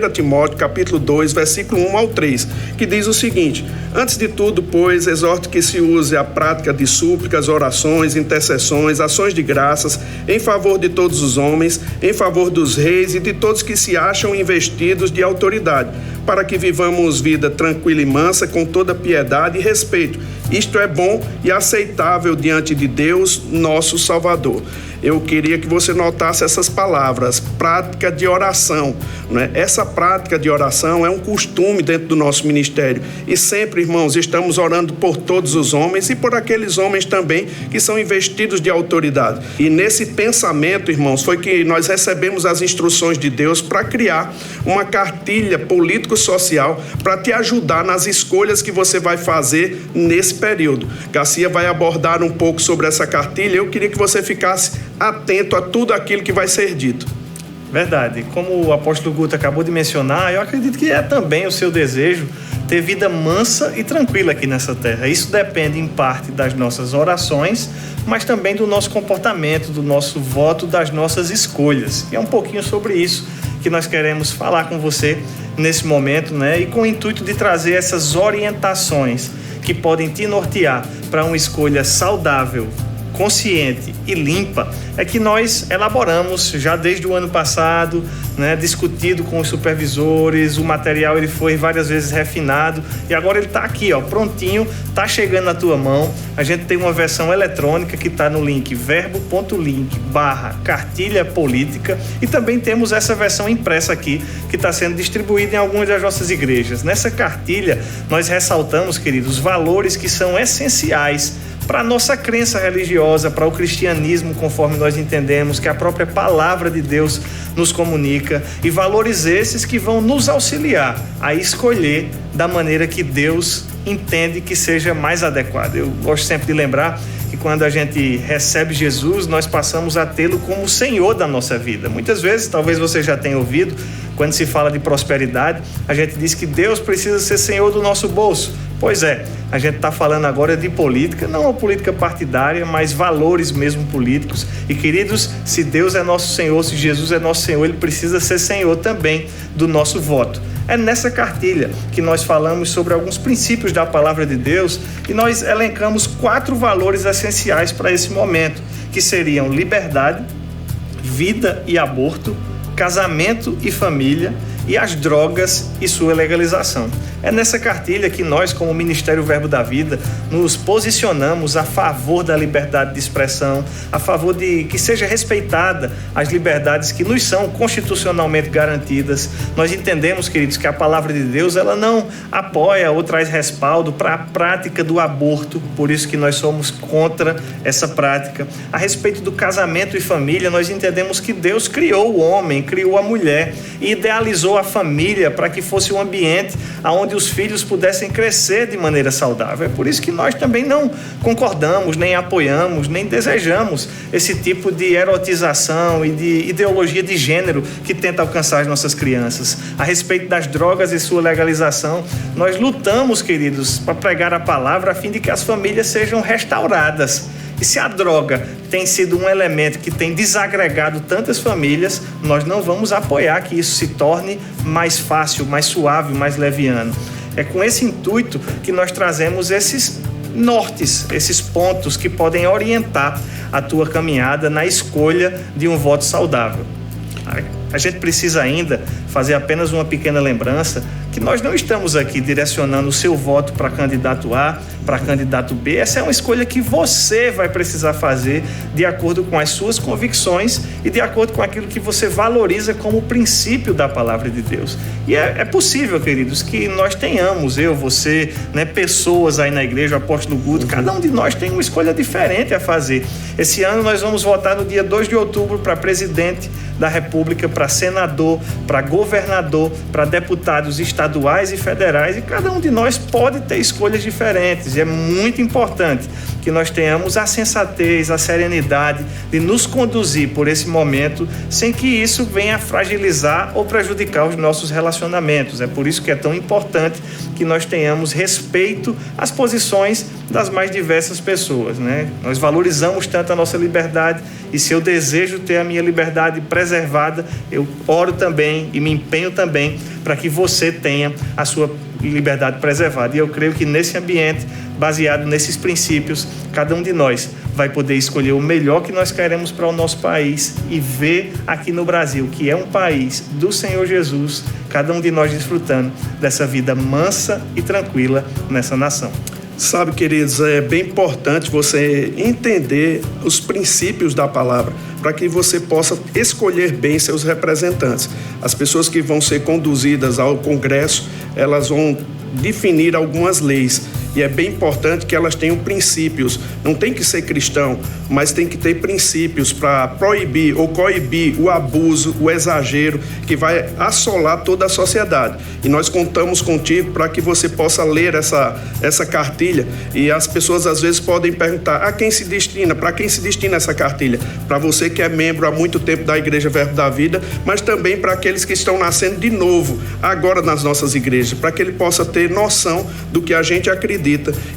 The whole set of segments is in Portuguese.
1 Timóteo, capítulo 2, versículo 1 ao 3, que diz o seguinte: antes de tudo, pois, exorto que se use a prática de súplicas, orações, intercessões, ações de graças, em favor de todos os homens, em favor dos reis e de todos que se acham investidos de autoridade, para que vivamos vida tranquila e mansa, com toda piedade e respeito. Isto é bom e aceitável diante de Deus, nosso Salvador. Eu queria que você notasse essas palavras: prática de oração, né? Essa prática de oração é um costume dentro do nosso ministério. E sempre, irmãos, estamos orando por todos os homens e por aqueles homens também que são investidos de autoridade. E nesse pensamento, irmãos, foi que nós recebemos as instruções de Deus para criar uma cartilha político-social para te ajudar nas escolhas que você vai fazer nesse período. Garcia vai abordar um pouco sobre essa cartilha. Eu queria que você ficasse atento a tudo aquilo que vai ser dito. Verdade. Como o apóstolo Guto acabou de mencionar, eu acredito que é também o seu desejo ter vida mansa e tranquila aqui nessa terra. Isso depende em parte das nossas orações, mas também do nosso comportamento, do nosso voto, das nossas escolhas. E é um pouquinho sobre isso que nós queremos falar com você nesse momento, né? E com o intuito de trazer essas orientações que podem te nortear para uma escolha saudável, consciente e limpa, é que nós elaboramos já desde o ano passado, né, discutido com os supervisores. O material ele foi várias vezes refinado e agora ele está aqui, ó, prontinho, está chegando na tua mão. A gente tem uma versão eletrônica que está no link verbo.link/cartilha política, e também temos essa versão impressa aqui que está sendo distribuída em algumas das nossas igrejas. Nessa cartilha nós ressaltamos, queridos, valores que são essenciais para a nossa crença religiosa, para o cristianismo, conforme nós entendemos que a própria palavra de Deus nos comunica, e valores esses que vão nos auxiliar a escolher da maneira que Deus entende que seja mais adequada. Eu gosto sempre de lembrar que quando a gente recebe Jesus, nós passamos a tê-lo como o Senhor da nossa vida. Muitas vezes, talvez você já tenha ouvido, quando se fala de prosperidade, a gente diz que Deus precisa ser Senhor do nosso bolso. Pois é, a gente está falando agora de política, não uma política partidária, mas valores mesmo políticos. E queridos, se Deus é nosso Senhor, se Jesus é nosso Senhor, Ele precisa ser Senhor também do nosso voto. É nessa cartilha que nós falamos sobre alguns princípios da palavra de Deus e nós elencamos 4 valores essenciais para esse momento, que seriam liberdade, vida e aborto, casamento e família e as drogas e sua legalização. É nessa cartilha que nós, como Ministério Verbo da Vida, nos posicionamos a favor da liberdade de expressão, a favor de que seja respeitada as liberdades que nos são constitucionalmente garantidas. Nós entendemos, queridos, que a palavra de Deus ela não apoia ou traz respaldo para a prática do aborto, por isso que nós somos contra essa prática. A respeito do casamento e família, nós entendemos que Deus criou o homem, criou a mulher e idealizou a família para que fosse um ambiente onde os filhos pudessem crescer de maneira saudável. É por isso que nós também não concordamos, nem apoiamos, nem desejamos esse tipo de erotização e de ideologia de gênero que tenta alcançar as nossas crianças. A respeito das drogas e sua legalização, nós lutamos, queridos, para pregar a palavra a fim de que as famílias sejam restauradas. E se a droga tem sido um elemento que tem desagregado tantas famílias, nós não vamos apoiar que isso se torne mais fácil, mais suave, mais leviano. É com esse intuito que nós trazemos esses nortes, esses pontos que podem orientar a tua caminhada na escolha de um voto saudável. A gente precisa ainda fazer apenas uma pequena lembrança que nós não estamos aqui direcionando o seu voto para candidato A, para candidato B. Essa é uma escolha que você vai precisar fazer de acordo com as suas convicções e de acordo com aquilo que você valoriza como princípio da palavra de Deus. E é possível, queridos, que nós tenhamos, eu, você, né, pessoas aí na igreja, o apóstolo Guto, cada um de nós tem uma escolha diferente a fazer. Esse ano nós vamos votar no dia 2 de outubro para presidente da República, para senador, para governador, para deputados estaduais e federais, e cada um de nós pode ter escolhas diferentes. E é muito importante que nós tenhamos a sensatez, a serenidade de nos conduzir por esse momento sem que isso venha a fragilizar ou prejudicar os nossos relacionamentos. É por isso que é tão importante que nós tenhamos respeito às posições das mais diversas pessoas, né? Nós valorizamos tanto a nossa liberdade, e se eu desejo ter a minha liberdade preservada, eu oro também e me empenho também para que você tenha a sua liberdade preservada. E eu creio que nesse ambiente, baseado nesses princípios, cada um de nós vai poder escolher o melhor que nós queremos para o nosso país e ver aqui no Brasil, que é um país do Senhor Jesus, cada um de nós desfrutando dessa vida mansa e tranquila nessa nação. Sabe, queridos, é bem importante você entender os princípios da palavra, para que você possa escolher bem seus representantes. As pessoas que vão ser conduzidas ao Congresso, elas vão definir algumas leis, e é bem importante que elas tenham princípios. Não tem que ser cristão, mas tem que ter princípios para proibir ou coibir o abuso, o exagero que vai assolar toda a sociedade. E nós contamos contigo para que você possa ler essa cartilha, e as pessoas às vezes podem perguntar: a quem se destina? Para quem se destina essa cartilha? Para você que é membro há muito tempo da Igreja Verbo da Vida, mas também para aqueles que estão nascendo de novo agora nas nossas igrejas, para que ele possa ter noção do que a gente acredita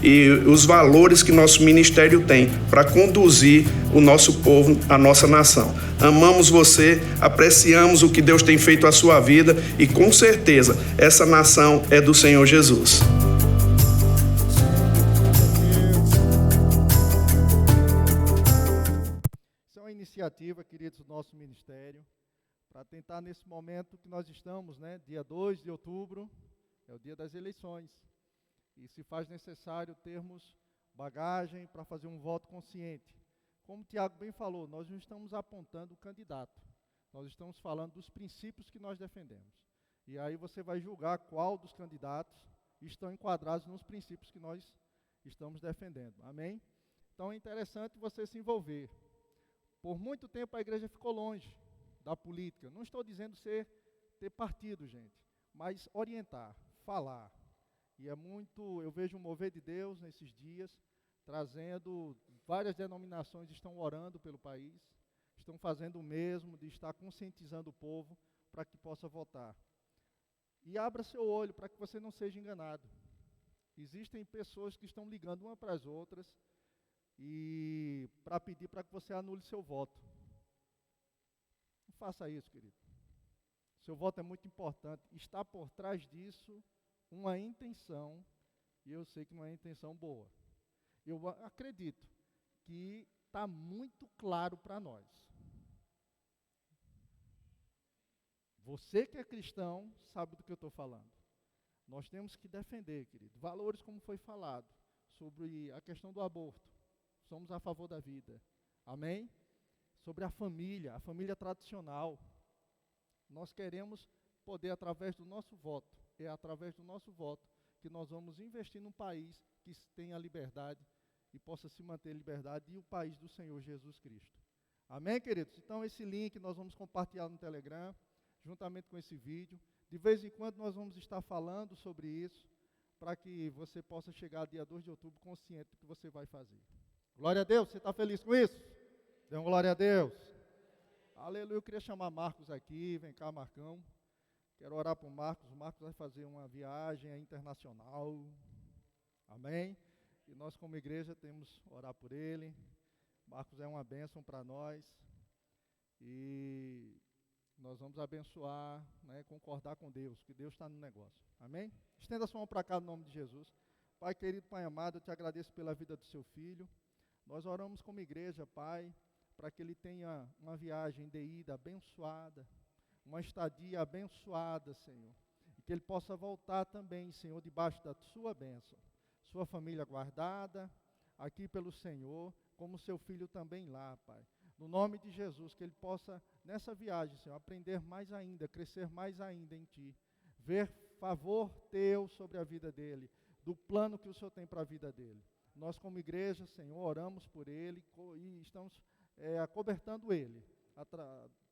e os valores que nosso ministério tem para conduzir o nosso povo, a nossa nação. Amamos você, apreciamos o que Deus tem feito à sua vida, e com certeza essa nação é do Senhor Jesus. Isso é uma iniciativa, queridos, do nosso ministério, para tentar nesse momento que nós estamos, dia 2 de outubro, é o dia das eleições. E se faz necessário termos bagagem para fazer um voto consciente. Como o Tiago bem falou, nós não estamos apontando o candidato, nós estamos falando dos princípios que nós defendemos. E aí você vai julgar qual dos candidatos estão enquadrados nos princípios que nós estamos defendendo. Amém? Então é interessante você se envolver. Por muito tempo a igreja ficou longe da política. Não estou dizendo ter partido, gente, mas orientar, falar. E eu vejo um mover de Deus nesses dias, trazendo, várias denominações estão orando pelo país, estão fazendo o mesmo, de estar conscientizando o povo para que possa votar. E abra seu olho para que você não seja enganado. Existem pessoas que estão ligando uma para as outras e para pedir para que você anule seu voto. Não faça isso, querido. Seu voto é muito importante. Está por trás disso uma intenção, e eu sei que não é uma intenção boa. Eu acredito que está muito claro para nós. Você que é cristão sabe do que eu estou falando. Nós temos que defender, querido, valores como foi falado, sobre a questão do aborto. Somos a favor da vida. Amém? Sobre a família tradicional. Nós queremos poder, através do nosso voto, é através do nosso voto que nós vamos investir num país que tenha liberdade e possa se manter liberdade, e o país do Senhor Jesus Cristo. Amém, queridos? Então esse link nós vamos compartilhar no Telegram, juntamente com esse vídeo. De vez em quando nós vamos estar falando sobre isso, para que você possa chegar dia 2 de outubro consciente do que você vai fazer. Glória a Deus, você está feliz com isso? Dê uma glória a Deus. Aleluia, eu queria chamar Marcos aqui, vem cá, Marcão. Quero orar por Marcos. O Marcos vai fazer uma viagem internacional. Amém? E nós, como igreja, temos que orar por ele. Marcos é uma bênção para nós. E nós vamos abençoar, concordar com Deus, que Deus está no negócio. Amém? Estenda a sua mão para cá no nome de Jesus. Pai querido, Pai amado, eu te agradeço pela vida do seu filho. Nós oramos como igreja, Pai, para que ele tenha uma viagem de ida abençoada, uma estadia abençoada, Senhor, e que ele possa voltar também, Senhor, debaixo da sua bênção, sua família guardada aqui pelo Senhor, como seu filho também lá, Pai. No nome de Jesus, que ele possa, nessa viagem, Senhor, aprender mais ainda, crescer mais ainda em Ti, ver favor Teu sobre a vida dele, do plano que o Senhor tem para a vida dele. Nós, como igreja, Senhor, oramos por ele e estamos acobertando ele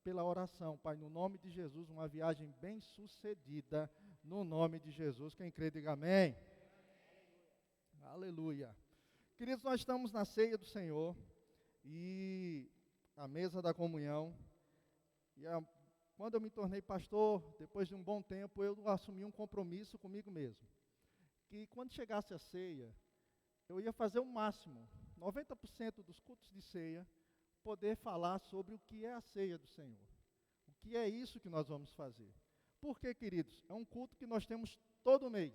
pela oração, Pai, no nome de Jesus, uma viagem bem sucedida, no nome de Jesus. Quem crê, diga amém. Aleluia. Queridos, nós estamos na ceia do Senhor e a mesa da comunhão. E quando eu me tornei pastor, depois de um bom tempo, eu assumi um compromisso comigo mesmo, que quando chegasse a ceia, eu ia fazer o máximo, 90% dos cultos de ceia, poder falar sobre o que é a ceia do Senhor. O que é isso que nós vamos fazer. Porque, queridos, é um culto que nós temos todo mês,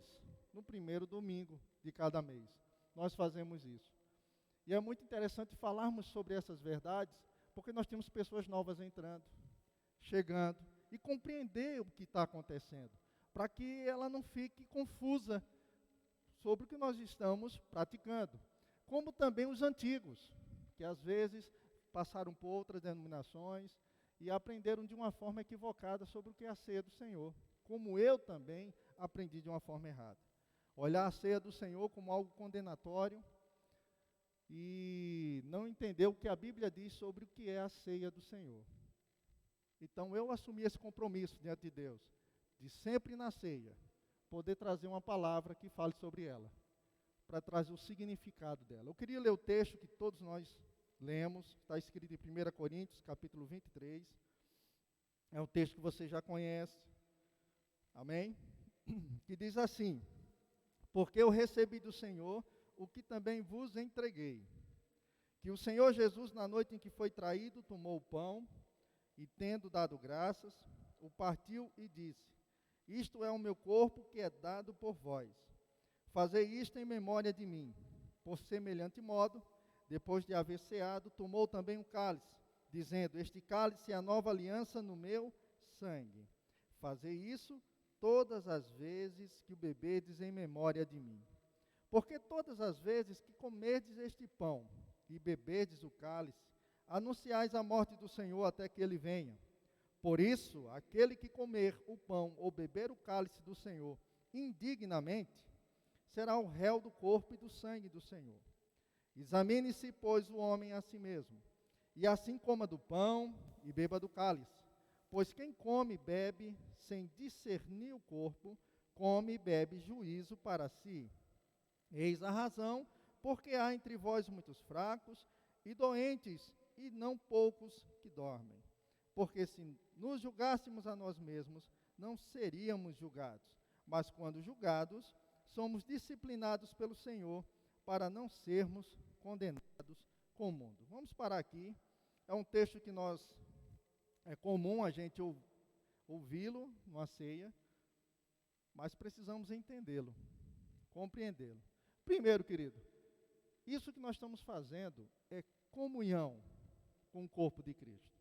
no primeiro domingo de cada mês. Nós fazemos isso. E é muito interessante falarmos sobre essas verdades, porque nós temos pessoas novas entrando, chegando, e compreender o que está acontecendo, para que ela não fique confusa sobre o que nós estamos praticando. Como também os antigos, que às vezes passaram por outras denominações e aprenderam de uma forma equivocada sobre o que é a ceia do Senhor, como eu também aprendi de uma forma errada. Olhar a ceia do Senhor como algo condenatório e não entender o que a Bíblia diz sobre o que é a ceia do Senhor. Então eu assumi esse compromisso diante de Deus, de sempre na ceia, poder trazer uma palavra que fale sobre ela, para trazer o significado dela. Eu queria ler o texto que todos nós lemos, está escrito em 1 Coríntios, capítulo 23. É um texto que você já conhece. Amém? Que diz assim: porque eu recebi do Senhor o que também vos entreguei. Que o Senhor Jesus, na noite em que foi traído, tomou o pão e, tendo dado graças, o partiu e disse: isto é o meu corpo que é dado por vós. Fazei isto em memória de mim. Por semelhante modo, depois de haver ceado, tomou também um cálice, dizendo: este cálice é a nova aliança no meu sangue. Fazei isso todas as vezes que o beberdes em memória de mim. Porque todas as vezes que comerdes este pão e beberdes o cálice, anunciais a morte do Senhor até que ele venha. Por isso, aquele que comer o pão ou beber o cálice do Senhor indignamente, será o réu do corpo e do sangue do Senhor. Examine-se, pois, o homem a si mesmo, e assim coma do pão e beba do cálice. Pois quem come e bebe sem discernir o corpo, come e bebe juízo para si. Eis a razão, porque há entre vós muitos fracos e doentes, e não poucos que dormem. Porque se nos julgássemos a nós mesmos, não seríamos julgados. Mas quando julgados, somos disciplinados pelo Senhor, para não sermos condenados com o mundo. Vamos parar aqui. É um texto que é comum a gente ouvi-lo numa ceia, mas precisamos entendê-lo, compreendê-lo. Primeiro, querido, isso que nós estamos fazendo é comunhão com o corpo de Cristo.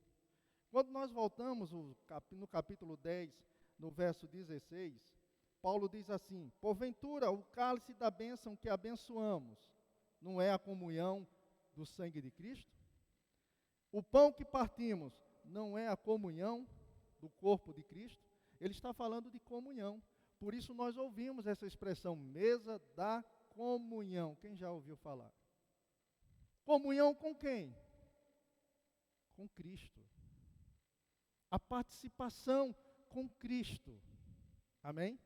Quando nós voltamos no capítulo 10, no verso 16, Paulo diz assim: porventura o cálice da bênção que abençoamos não é a comunhão do sangue de Cristo? O pão que partimos não é a comunhão do corpo de Cristo? Ele está falando de comunhão. Por isso nós ouvimos essa expressão, mesa da comunhão. Quem já ouviu falar? Comunhão com quem? Com Cristo. A participação com Cristo. Amém?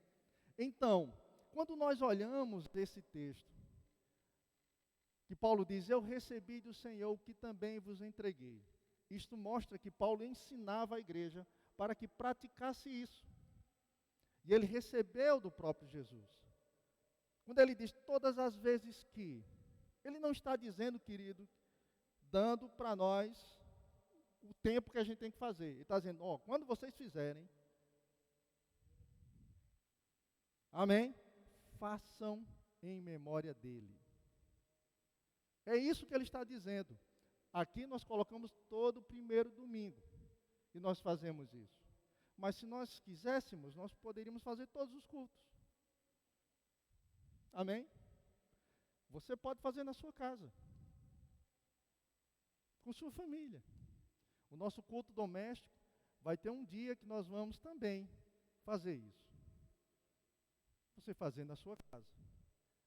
Então, quando nós olhamos esse texto, que Paulo diz: eu recebi do Senhor o que também vos entreguei. Isto mostra que Paulo ensinava a igreja para que praticasse isso. E ele recebeu do próprio Jesus. Quando ele diz todas as vezes que, ele não está dizendo, querido, dando para nós o tempo que a gente tem que fazer. Ele está dizendo: quando vocês fizerem, amém? Façam em memória dele. É isso que ele está dizendo. Aqui nós colocamos todo o primeiro domingo e nós fazemos isso. Mas se nós quiséssemos, nós poderíamos fazer todos os cultos. Amém? Você pode fazer na sua casa, com sua família. O nosso culto doméstico vai ter um dia que nós vamos também fazer isso. Você fazer na sua casa.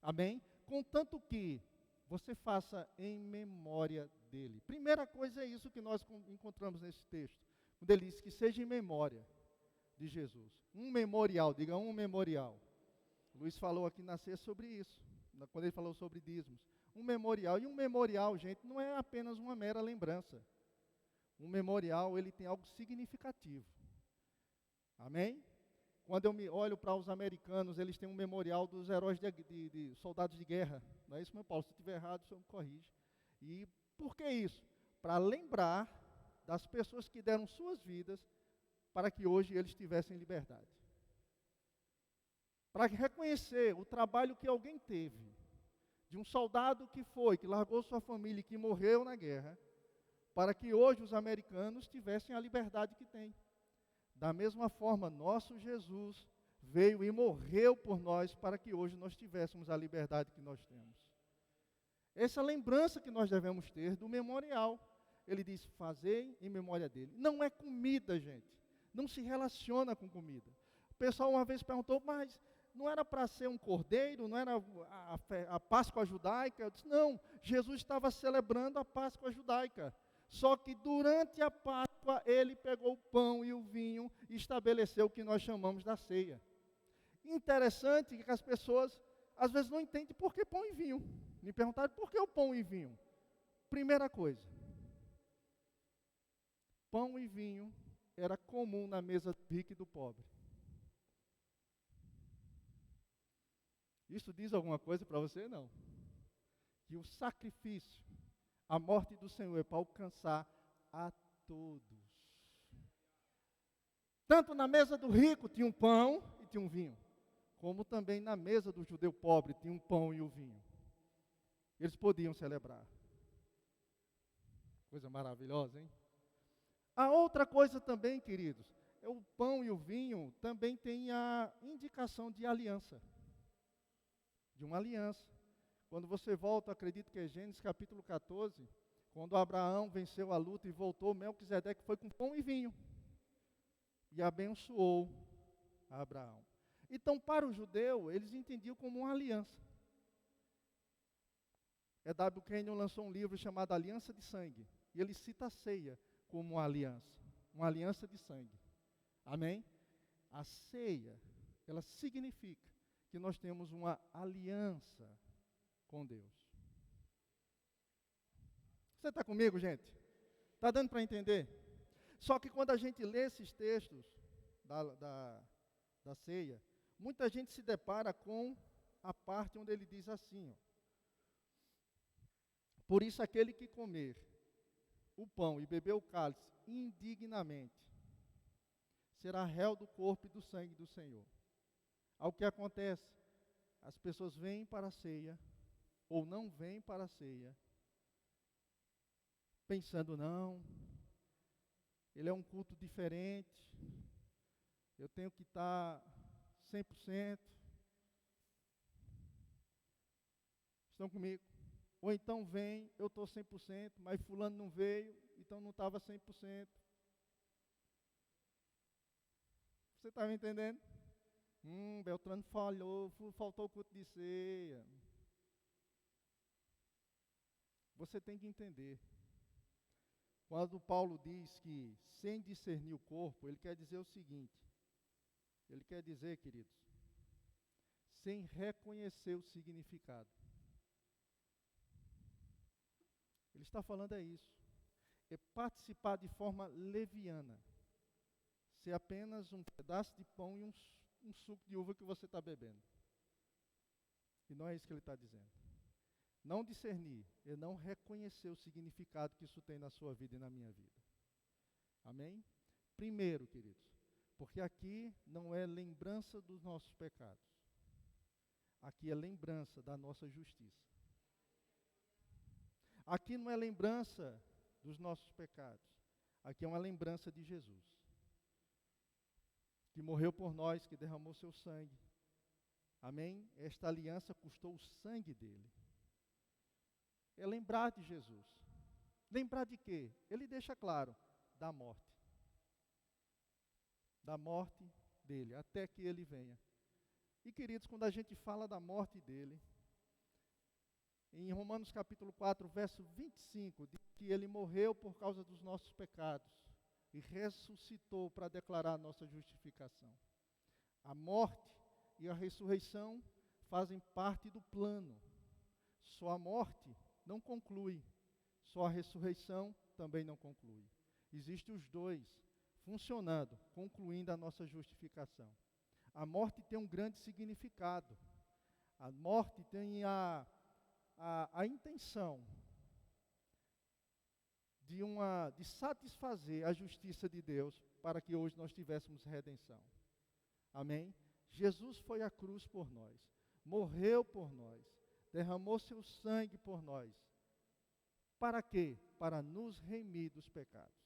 Amém? Contanto que você faça em memória dele. Primeira coisa é isso que nós encontramos nesse texto. Quando ele diz que seja em memória de Jesus. Um memorial, diga um memorial. Luiz falou aqui na ceia sobre isso, quando ele falou sobre dízimos. Um memorial. E um memorial, gente, não é apenas uma mera lembrança. Um memorial, ele tem algo significativo. Amém? Quando eu me olho para os americanos, eles têm um memorial dos heróis de soldados de guerra. Não é isso, meu Paulo? Se eu estiver errado, o senhor me corrige. E por que isso? Para lembrar das pessoas que deram suas vidas para que hoje eles tivessem liberdade. Para reconhecer o trabalho que alguém teve, de um soldado que largou sua família e que morreu na guerra, para que hoje os americanos tivessem a liberdade que têm. Da mesma forma, nosso Jesus veio e morreu por nós para que hoje nós tivéssemos a liberdade que nós temos. Essa lembrança que nós devemos ter do memorial. Ele diz, fazei em memória dele. Não é comida, gente. Não se relaciona com comida. O pessoal uma vez perguntou, mas não era para ser um cordeiro? Não era a Páscoa judaica? Eu disse, não, Jesus estava celebrando a Páscoa judaica. Só que durante a Páscoa, ele pegou o pão e o vinho e estabeleceu o que nós chamamos da ceia. Interessante que as pessoas, às vezes, não entendem por que pão e vinho. Me perguntaram, por que o pão e vinho? Primeira coisa, pão e vinho era comum na mesa do rico e do pobre. Isso diz alguma coisa para você? Não. Que o sacrifício, a morte do Senhor é para alcançar a todos. Tanto na mesa do rico tinha um pão e tinha um vinho, como também na mesa do judeu pobre tinha um pão e o vinho. Eles podiam celebrar. Coisa maravilhosa, hein? A outra coisa também, queridos, é o pão e o vinho também tem a indicação de aliança. De uma aliança. Quando você volta, acredito que é Gênesis capítulo 14, quando Abraão venceu a luta e voltou, Melquisedeque foi com pão e vinho. E abençoou a Abraão. Então, para o judeu, eles entendiam como uma aliança. W. Kenyon lançou um livro chamado Aliança de Sangue. E ele cita a ceia como uma aliança de sangue. Amém? A ceia, ela significa que nós temos uma aliança com Deus. Você está comigo, gente? Está dando para entender? Só que quando a gente lê esses textos da ceia, muita gente se depara com a parte onde ele diz assim, ó, por isso aquele que comer o pão e beber o cálice indignamente será réu do corpo e do sangue do Senhor. Ao que acontece? As pessoas vêm para a ceia ou não vêm para a ceia, pensando, não, ele é um culto diferente, eu tenho que estar 100%. Estão comigo? Ou então vem, eu estou 100%, mas fulano não veio, então não estava 100%. Você está me entendendo? Beltrano falhou, faltou o culto de ceia. Você tem que entender. Quando Paulo diz que sem discernir o corpo, ele quer dizer o seguinte. Ele quer dizer, queridos, sem reconhecer o significado. Ele está falando é isso. É participar de forma leviana. Ser apenas um pedaço de pão e um suco de uva que você está bebendo. E não é isso que ele está dizendo. Não discernir é não reconhecer o significado que isso tem na sua vida e na minha vida. Amém? Primeiro, queridos, porque aqui não é lembrança dos nossos pecados. Aqui é lembrança da nossa justiça. Aqui não é lembrança dos nossos pecados. Aqui é uma lembrança de Jesus, que morreu por nós, que derramou seu sangue. Amém? Esta aliança custou o sangue dele. É lembrar de Jesus. Lembrar de quê? Ele deixa claro, da morte. Da morte dele, até que ele venha. E queridos, quando a gente fala da morte dele, em Romanos capítulo 4, verso 25, diz que ele morreu por causa dos nossos pecados e ressuscitou para declarar a nossa justificação. A morte e a ressurreição fazem parte do plano. Só a morte não conclui, só a ressurreição também não conclui. Existem os dois funcionando, concluindo a nossa justificação. A morte tem um grande significado. A morte tem a intenção de satisfazer a justiça de Deus para que hoje nós tivéssemos redenção. Amém? Jesus foi à cruz por nós, morreu por nós, derramou seu sangue por nós. Para quê? Para nos remir dos pecados.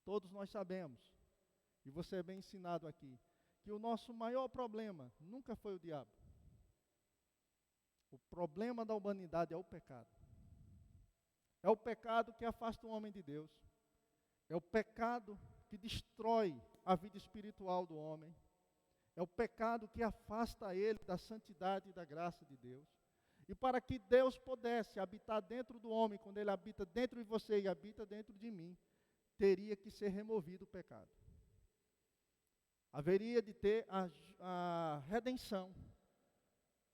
Todos nós sabemos, e você é bem ensinado aqui, que o nosso maior problema nunca foi o diabo. O problema da humanidade é o pecado. É o pecado que afasta o homem de Deus. É o pecado que destrói a vida espiritual do homem. É o pecado que afasta ele da santidade e da graça de Deus. E para que Deus pudesse habitar dentro do homem, quando ele habita dentro de você e habita dentro de mim, teria que ser removido o pecado. Haveria de ter a redenção.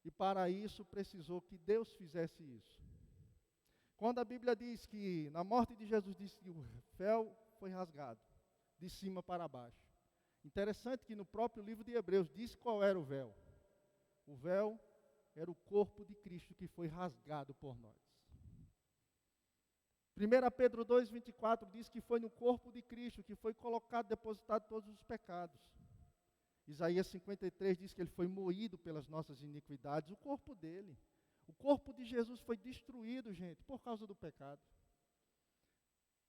E para isso precisou que Deus fizesse isso. Quando a Bíblia diz que na morte de Jesus diz que o véu foi rasgado, de cima para baixo. Interessante que no próprio livro de Hebreus diz qual era o véu. O véu era o corpo de Cristo que foi rasgado por nós. 1 Pedro 2,24 diz que foi no corpo de Cristo que foi colocado, depositado todos os pecados. Isaías 53 diz que ele foi moído pelas nossas iniquidades, o corpo dele. O corpo de Jesus foi destruído, gente, por causa do pecado.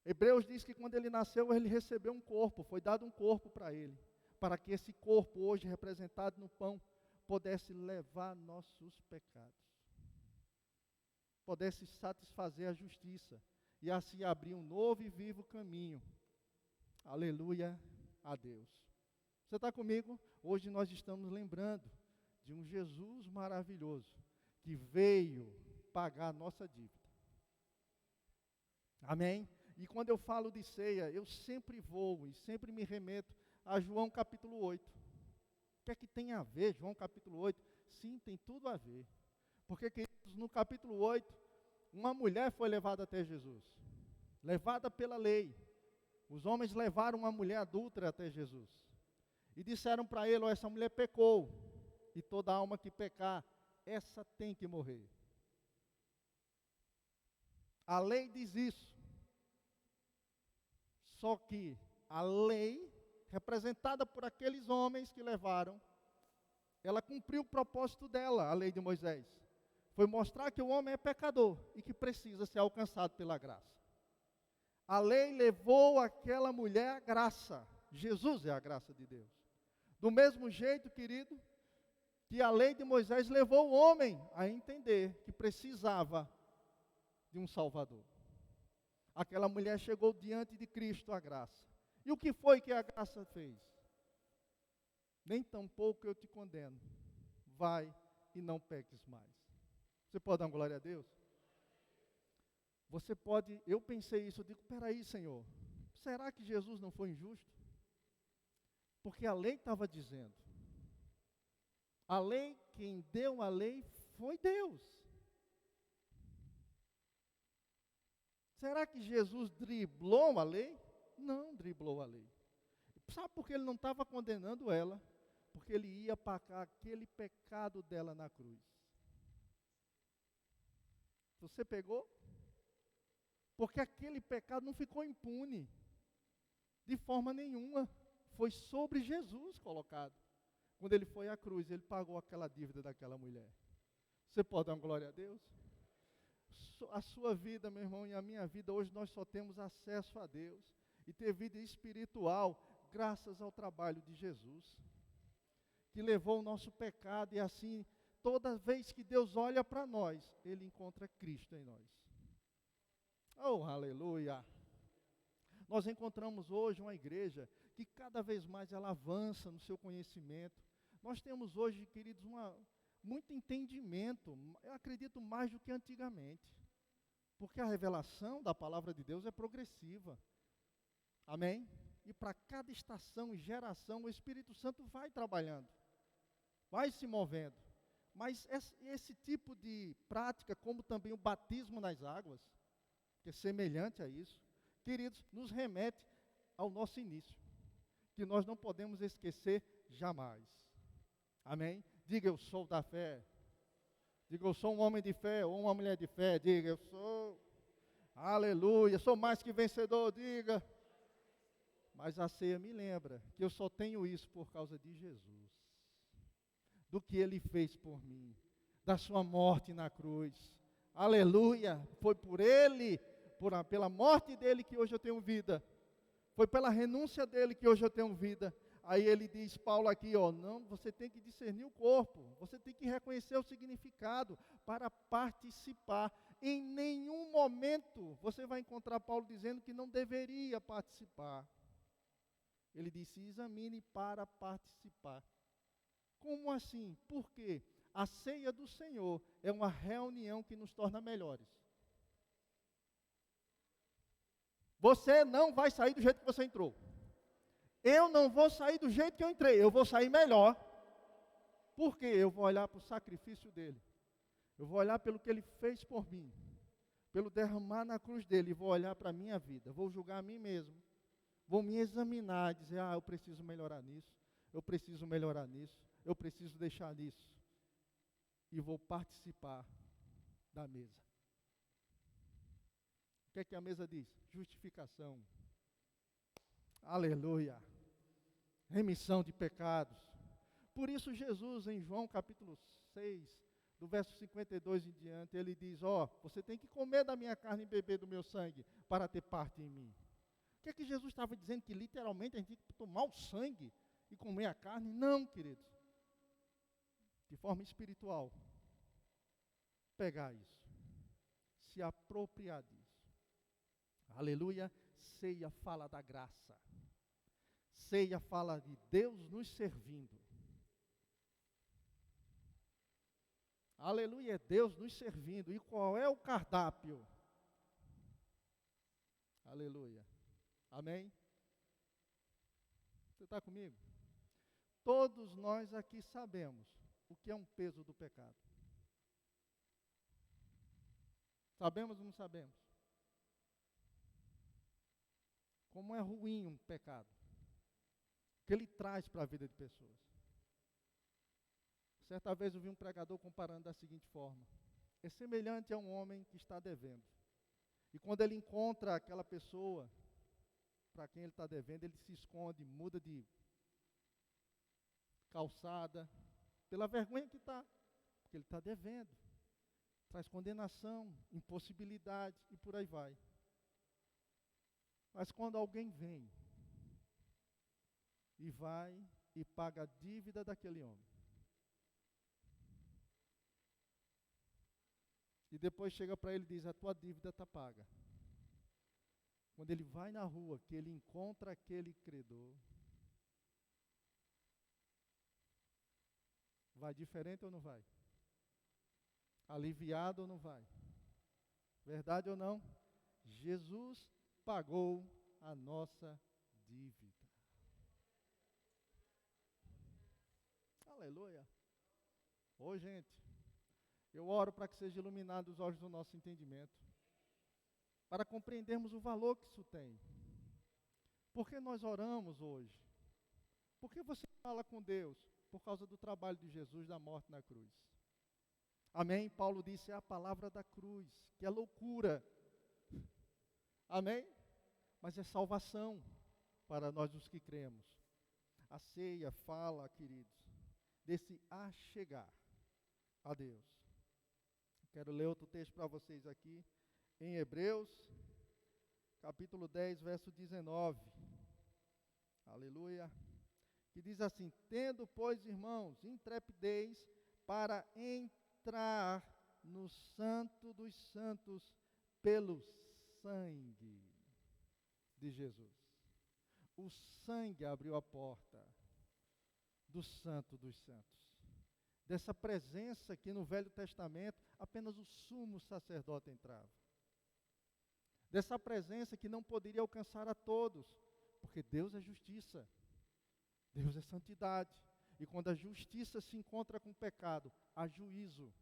Hebreus diz que quando ele nasceu, ele recebeu um corpo, foi dado um corpo para ele, para que esse corpo, hoje representado no pão, pudesse levar nossos pecados, pudesse satisfazer a justiça, e assim abrir um novo e vivo caminho. Aleluia a Deus. Você está comigo? Hoje nós estamos lembrando de um Jesus maravilhoso, que veio pagar a nossa dívida. Amém? E quando eu falo de ceia, eu sempre vou e sempre me remeto a João capítulo 8. O que é que tem a ver João capítulo 8? Sim, tem tudo a ver. Porque, queridos, no capítulo 8, uma mulher foi levada até Jesus. Levada pela lei. Os homens levaram uma mulher adúltera até Jesus. E disseram para ele, essa mulher pecou. E toda alma que pecar, essa tem que morrer. A lei diz isso. Só que a lei, representada por aqueles homens que levaram, ela cumpriu o propósito dela, a lei de Moisés. Foi mostrar que o homem é pecador e que precisa ser alcançado pela graça. A lei levou aquela mulher à graça. Jesus é a graça de Deus. Do mesmo jeito, querido, que a lei de Moisés levou o homem a entender que precisava de um Salvador. Aquela mulher chegou diante de Cristo, a graça. E o que foi que a graça fez? Nem tampouco eu te condeno. Vai e não peques mais. Você pode dar uma glória a Deus? Você pode, eu pensei isso, eu digo, peraí, Senhor, será que Jesus não foi injusto? Porque a lei estava dizendo. A lei, quem deu a lei foi Deus. Será que Jesus driblou a lei? Não driblou a lei. Sabe por que ele não estava condenando ela? Porque ele ia pagar aquele pecado dela na cruz. Você pegou? Porque aquele pecado não ficou impune. De forma nenhuma. Foi sobre Jesus colocado. Quando ele foi à cruz, ele pagou aquela dívida daquela mulher. Você pode dar uma glória a Deus? A sua vida, meu irmão, e a minha vida, hoje nós só temos acesso a Deus e ter vida espiritual graças ao trabalho de Jesus, que levou o nosso pecado e assim, toda vez que Deus olha para nós, Ele encontra Cristo em nós. Oh, aleluia! Nós encontramos hoje uma igreja que cada vez mais ela avança no seu conhecimento. Nós temos hoje, queridos, muito entendimento, eu acredito mais do que antigamente, porque a revelação da palavra de Deus é progressiva, amém? E para cada estação e geração, o Espírito Santo vai trabalhando, vai se movendo, mas esse tipo de prática, como também o batismo nas águas, que é semelhante a isso, queridos, nos remete ao nosso início, que nós não podemos esquecer jamais. Amém? Diga, eu sou da fé. Diga, eu sou um homem de fé ou uma mulher de fé. Diga, eu sou. Aleluia, sou mais que vencedor. Diga. Mas a ceia me lembra que eu só tenho isso por causa de Jesus. Do que Ele fez por mim. Da sua morte na cruz. Aleluia, foi por Ele, pela morte dEle que hoje eu tenho vida. Foi pela renúncia dEle que hoje eu tenho vida. Aí ele diz, Paulo aqui, não, você tem que discernir o corpo, você tem que reconhecer o significado para participar. Em nenhum momento você vai encontrar Paulo dizendo que não deveria participar. Ele disse, examine para participar. Como assim? Por quê? A ceia do Senhor é uma reunião que nos torna melhores. Você não vai sair do jeito que você entrou. Eu não vou sair do jeito que eu entrei, eu vou sair melhor. Por quê? Eu vou olhar para o sacrifício dele. Eu vou olhar pelo que ele fez por mim. Pelo derramar na cruz dele. E vou olhar para a minha vida. Vou julgar a mim mesmo. Vou me examinar e dizer, eu preciso melhorar nisso. Eu preciso melhorar nisso. Eu preciso deixar nisso. E vou participar da mesa. O que é que a mesa diz? Justificação. Aleluia. Remissão de pecados. Por isso Jesus, em João capítulo 6, do verso 52 em diante, ele diz, você tem que comer da minha carne e beber do meu sangue, para ter parte em mim. O que é que Jesus estava dizendo? Que literalmente a gente tem que tomar o sangue e comer a carne? Não, queridos. De forma espiritual. Pegar isso. Se apropriar disso. Aleluia. Ceia fala da graça. Ceia fala de Deus nos servindo. Aleluia, é Deus nos servindo. E qual é o cardápio? Aleluia. Amém? Você está comigo? Todos nós aqui sabemos o que é um peso do pecado. Sabemos ou não sabemos? Como é ruim um pecado. O que ele traz para a vida de pessoas. Certa vez eu vi um pregador comparando da seguinte forma. É semelhante a um homem que está devendo. E quando ele encontra aquela pessoa para quem ele está devendo, ele se esconde, muda de calçada, pela vergonha que está, porque ele está devendo. Traz condenação, impossibilidade e por aí vai. Mas quando alguém vem e vai e paga a dívida daquele homem, e depois chega para ele e diz, a tua dívida está paga. Quando ele vai na rua, que ele encontra aquele credor, vai diferente ou não vai? Aliviado ou não vai? Verdade ou não? Jesus pagou a nossa dívida. Aleluia. Ô gente, eu oro para que sejam iluminados os olhos do nosso entendimento, para compreendermos o valor que isso tem. Por que nós oramos hoje? Por que você fala com Deus? Por causa do trabalho de Jesus, da morte na cruz. Amém? Paulo disse, é a palavra da cruz, que é loucura. Amém? Mas é salvação para nós os que cremos. A ceia fala, queridos, desse achegar a Deus. Quero ler outro texto para vocês aqui, em Hebreus, capítulo 10, verso 19. Aleluia. Que diz assim, tendo, pois, irmãos, intrepidez para entrar no santo dos santos pelo sangue de Jesus. O sangue abriu a porta do santo dos santos. Dessa presença que no Velho Testamento apenas o sumo sacerdote entrava. Dessa presença que não poderia alcançar a todos, porque Deus é justiça, Deus é santidade. E quando a justiça se encontra com o pecado, há juízo.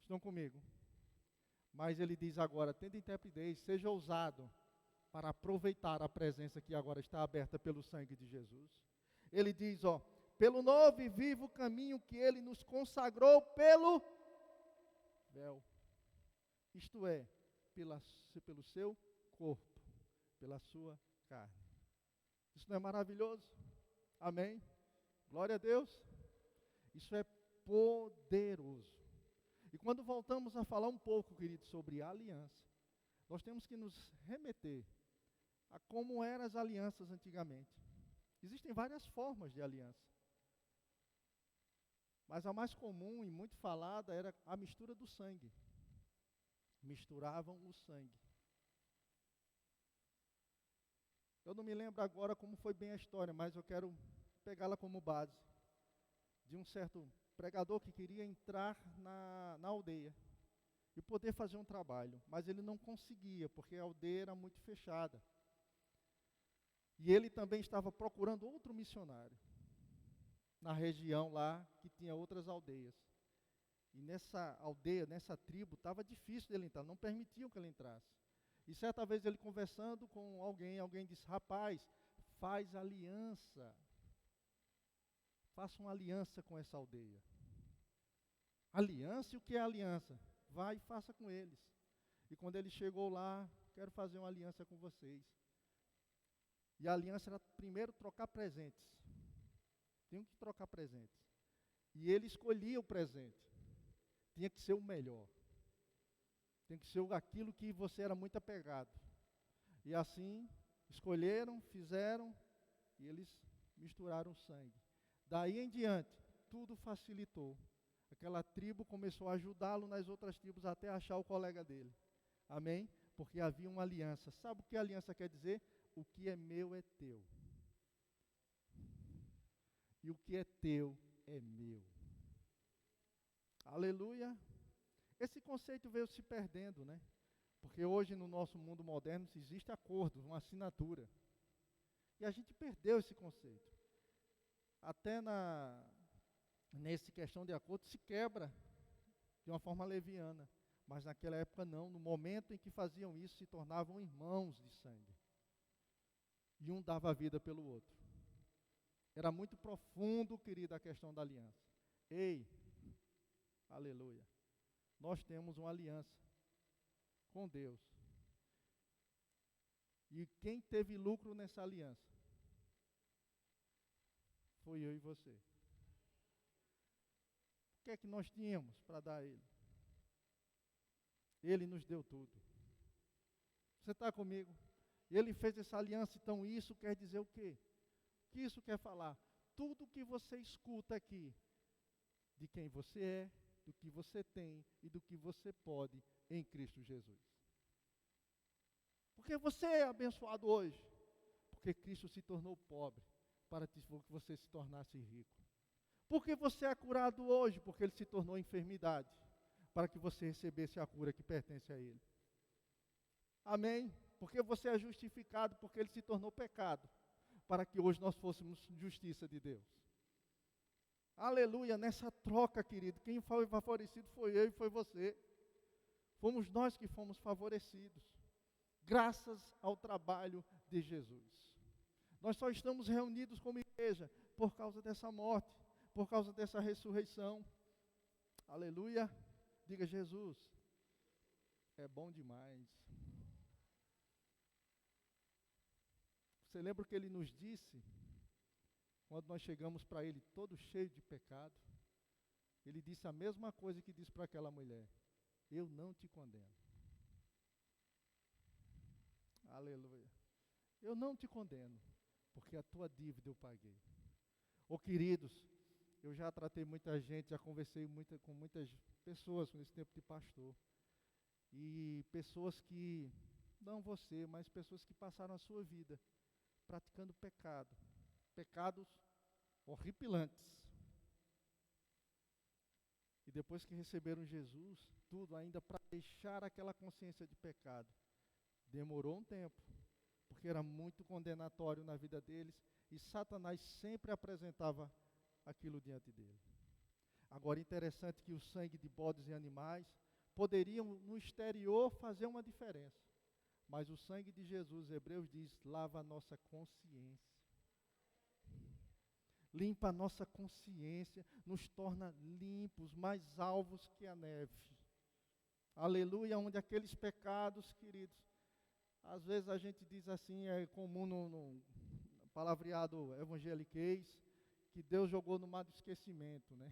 Estão comigo? Mas ele diz agora, tendo intrepidez, seja ousado para aproveitar a presença que agora está aberta pelo sangue de Jesus. Ele diz, ó, pelo novo e vivo caminho que ele nos consagrou pelo véu. Isto é, pelo seu corpo, pela sua carne. Isso não é maravilhoso? Amém? Glória a Deus. Isso é poderoso. E quando voltamos a falar um pouco, queridos, sobre aliança, nós temos que nos remeter a como eram as alianças antigamente. Existem várias formas de aliança. Mas a mais comum e muito falada era a mistura do sangue. Misturavam o sangue. Eu não me lembro agora como foi bem a história, mas eu quero pegá-la como base. De um certo pregador que queria entrar na aldeia e poder fazer um trabalho, mas ele não conseguia, porque a aldeia era muito fechada. E ele também estava procurando outro missionário na região lá, que tinha outras aldeias. E nessa aldeia, nessa tribo, estava difícil dele entrar, não permitiam que ele entrasse. E certa vez ele conversando com alguém disse, rapaz, faz aliança. Faça uma aliança com essa aldeia. Aliança? E o que é aliança? Vai e faça com eles. E quando ele chegou lá, quero fazer uma aliança com vocês. E a aliança era primeiro trocar presentes. Tinham que trocar presentes. E ele escolhia o presente. Tinha que ser o melhor. Tem que ser aquilo que você era muito apegado. E assim, escolheram, fizeram, e eles misturaram o sangue. Daí em diante, tudo facilitou. Aquela tribo começou a ajudá-lo nas outras tribos até achar o colega dele. Amém? Porque havia uma aliança. Sabe o que a aliança quer dizer? O que é meu é teu. E o que é teu é meu. Aleluia. Esse conceito veio se perdendo, né? Porque hoje no nosso mundo moderno existe acordo, uma assinatura. E a gente perdeu esse conceito. Até nesse questão de acordo se quebra de uma forma leviana. Mas naquela época não. No momento em que faziam isso, se tornavam irmãos de sangue. E um dava a vida pelo outro. Era muito profundo, querido, a questão da aliança. Ei, aleluia. Nós temos uma aliança com Deus. E quem teve lucro nessa aliança? Foi eu e você. O que é que nós tínhamos para dar a Ele? Ele nos deu tudo. Você está comigo? Ele fez essa aliança, então isso quer dizer o quê? O que isso quer falar? Tudo que você escuta aqui, de quem você é, do que você tem e do que você pode em Cristo Jesus. Porque você é abençoado hoje, porque Cristo se tornou pobre para que você se tornasse rico. Porque você é curado hoje, porque Ele se tornou enfermidade, para que você recebesse a cura que pertence a Ele. Amém? Porque você é justificado, porque Ele se tornou pecado, para que hoje nós fôssemos justiça de Deus. Aleluia, nessa troca, querido, quem foi favorecido foi eu e foi você. Fomos nós que fomos favorecidos, graças ao trabalho de Jesus. Nós só estamos reunidos como igreja por causa dessa morte, por causa dessa ressurreição. Aleluia, diga Jesus, é bom demais. Você lembra o que Ele nos disse? Quando nós chegamos para Ele todo cheio de pecado, Ele disse a mesma coisa que disse para aquela mulher: eu não te condeno. Aleluia. Eu não te condeno, porque a tua dívida eu paguei. Ô queridos, eu já tratei muita gente, já conversei com muitas pessoas nesse tempo de pastor. E pessoas que, não você, mas pessoas que passaram a sua vida praticando pecado. Pecados horripilantes. E depois que receberam Jesus, tudo ainda para deixar aquela consciência de pecado. Demorou um tempo, porque era muito condenatório na vida deles, e Satanás sempre apresentava aquilo diante dele. Agora, interessante que o sangue de bodes e animais poderiam no exterior fazer uma diferença, mas o sangue de Jesus, Hebreus diz, lava a nossa consciência. limpa a nossa consciência, nos torna limpos, mais alvos que a neve. Aleluia, onde aqueles pecados, queridos, às vezes a gente diz assim, é comum no palavreado evangeliquez, que Deus jogou no mar do esquecimento, né?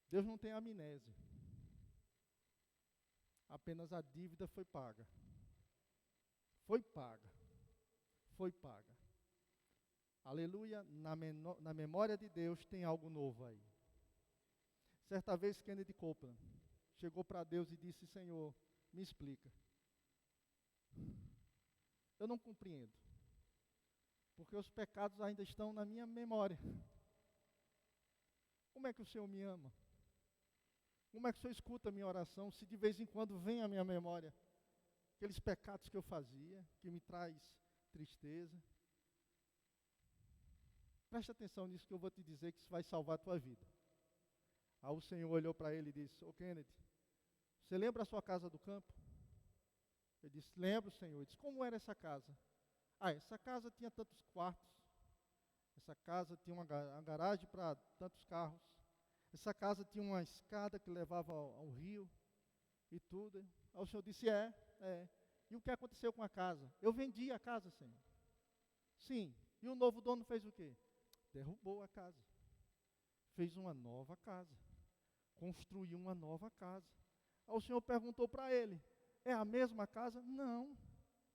Deus não tem amnésia. Apenas a dívida foi paga. Foi paga. Foi paga. Aleluia, na memória de Deus tem algo novo aí. Certa vez Kennedy Copeland chegou para Deus e disse: Senhor, me explica. Eu não compreendo. Porque os pecados ainda estão na minha memória. Como é que o Senhor me ama? Como é que o Senhor escuta a minha oração, se de vez em quando vem à minha memória aqueles pecados que eu fazia, que me traz tristeza? Preste atenção nisso que eu vou te dizer, que isso vai salvar a tua vida. Aí o Senhor olhou para ele e disse: Ô Kennedy, você lembra a sua casa do campo? Ele disse: lembro, Senhor. Ele disse: como era essa casa? Essa casa tinha tantos quartos. Essa casa tinha uma garagem para tantos carros. Essa casa tinha uma escada que levava ao rio e tudo. Aí o Senhor disse: é. E o que aconteceu com a casa? Eu vendi a casa, Senhor. Sim. E o novo dono fez o quê? Derrubou a casa. Fez uma nova casa. Construiu uma nova casa. Aí o Senhor perguntou para ele: é a mesma casa? Não.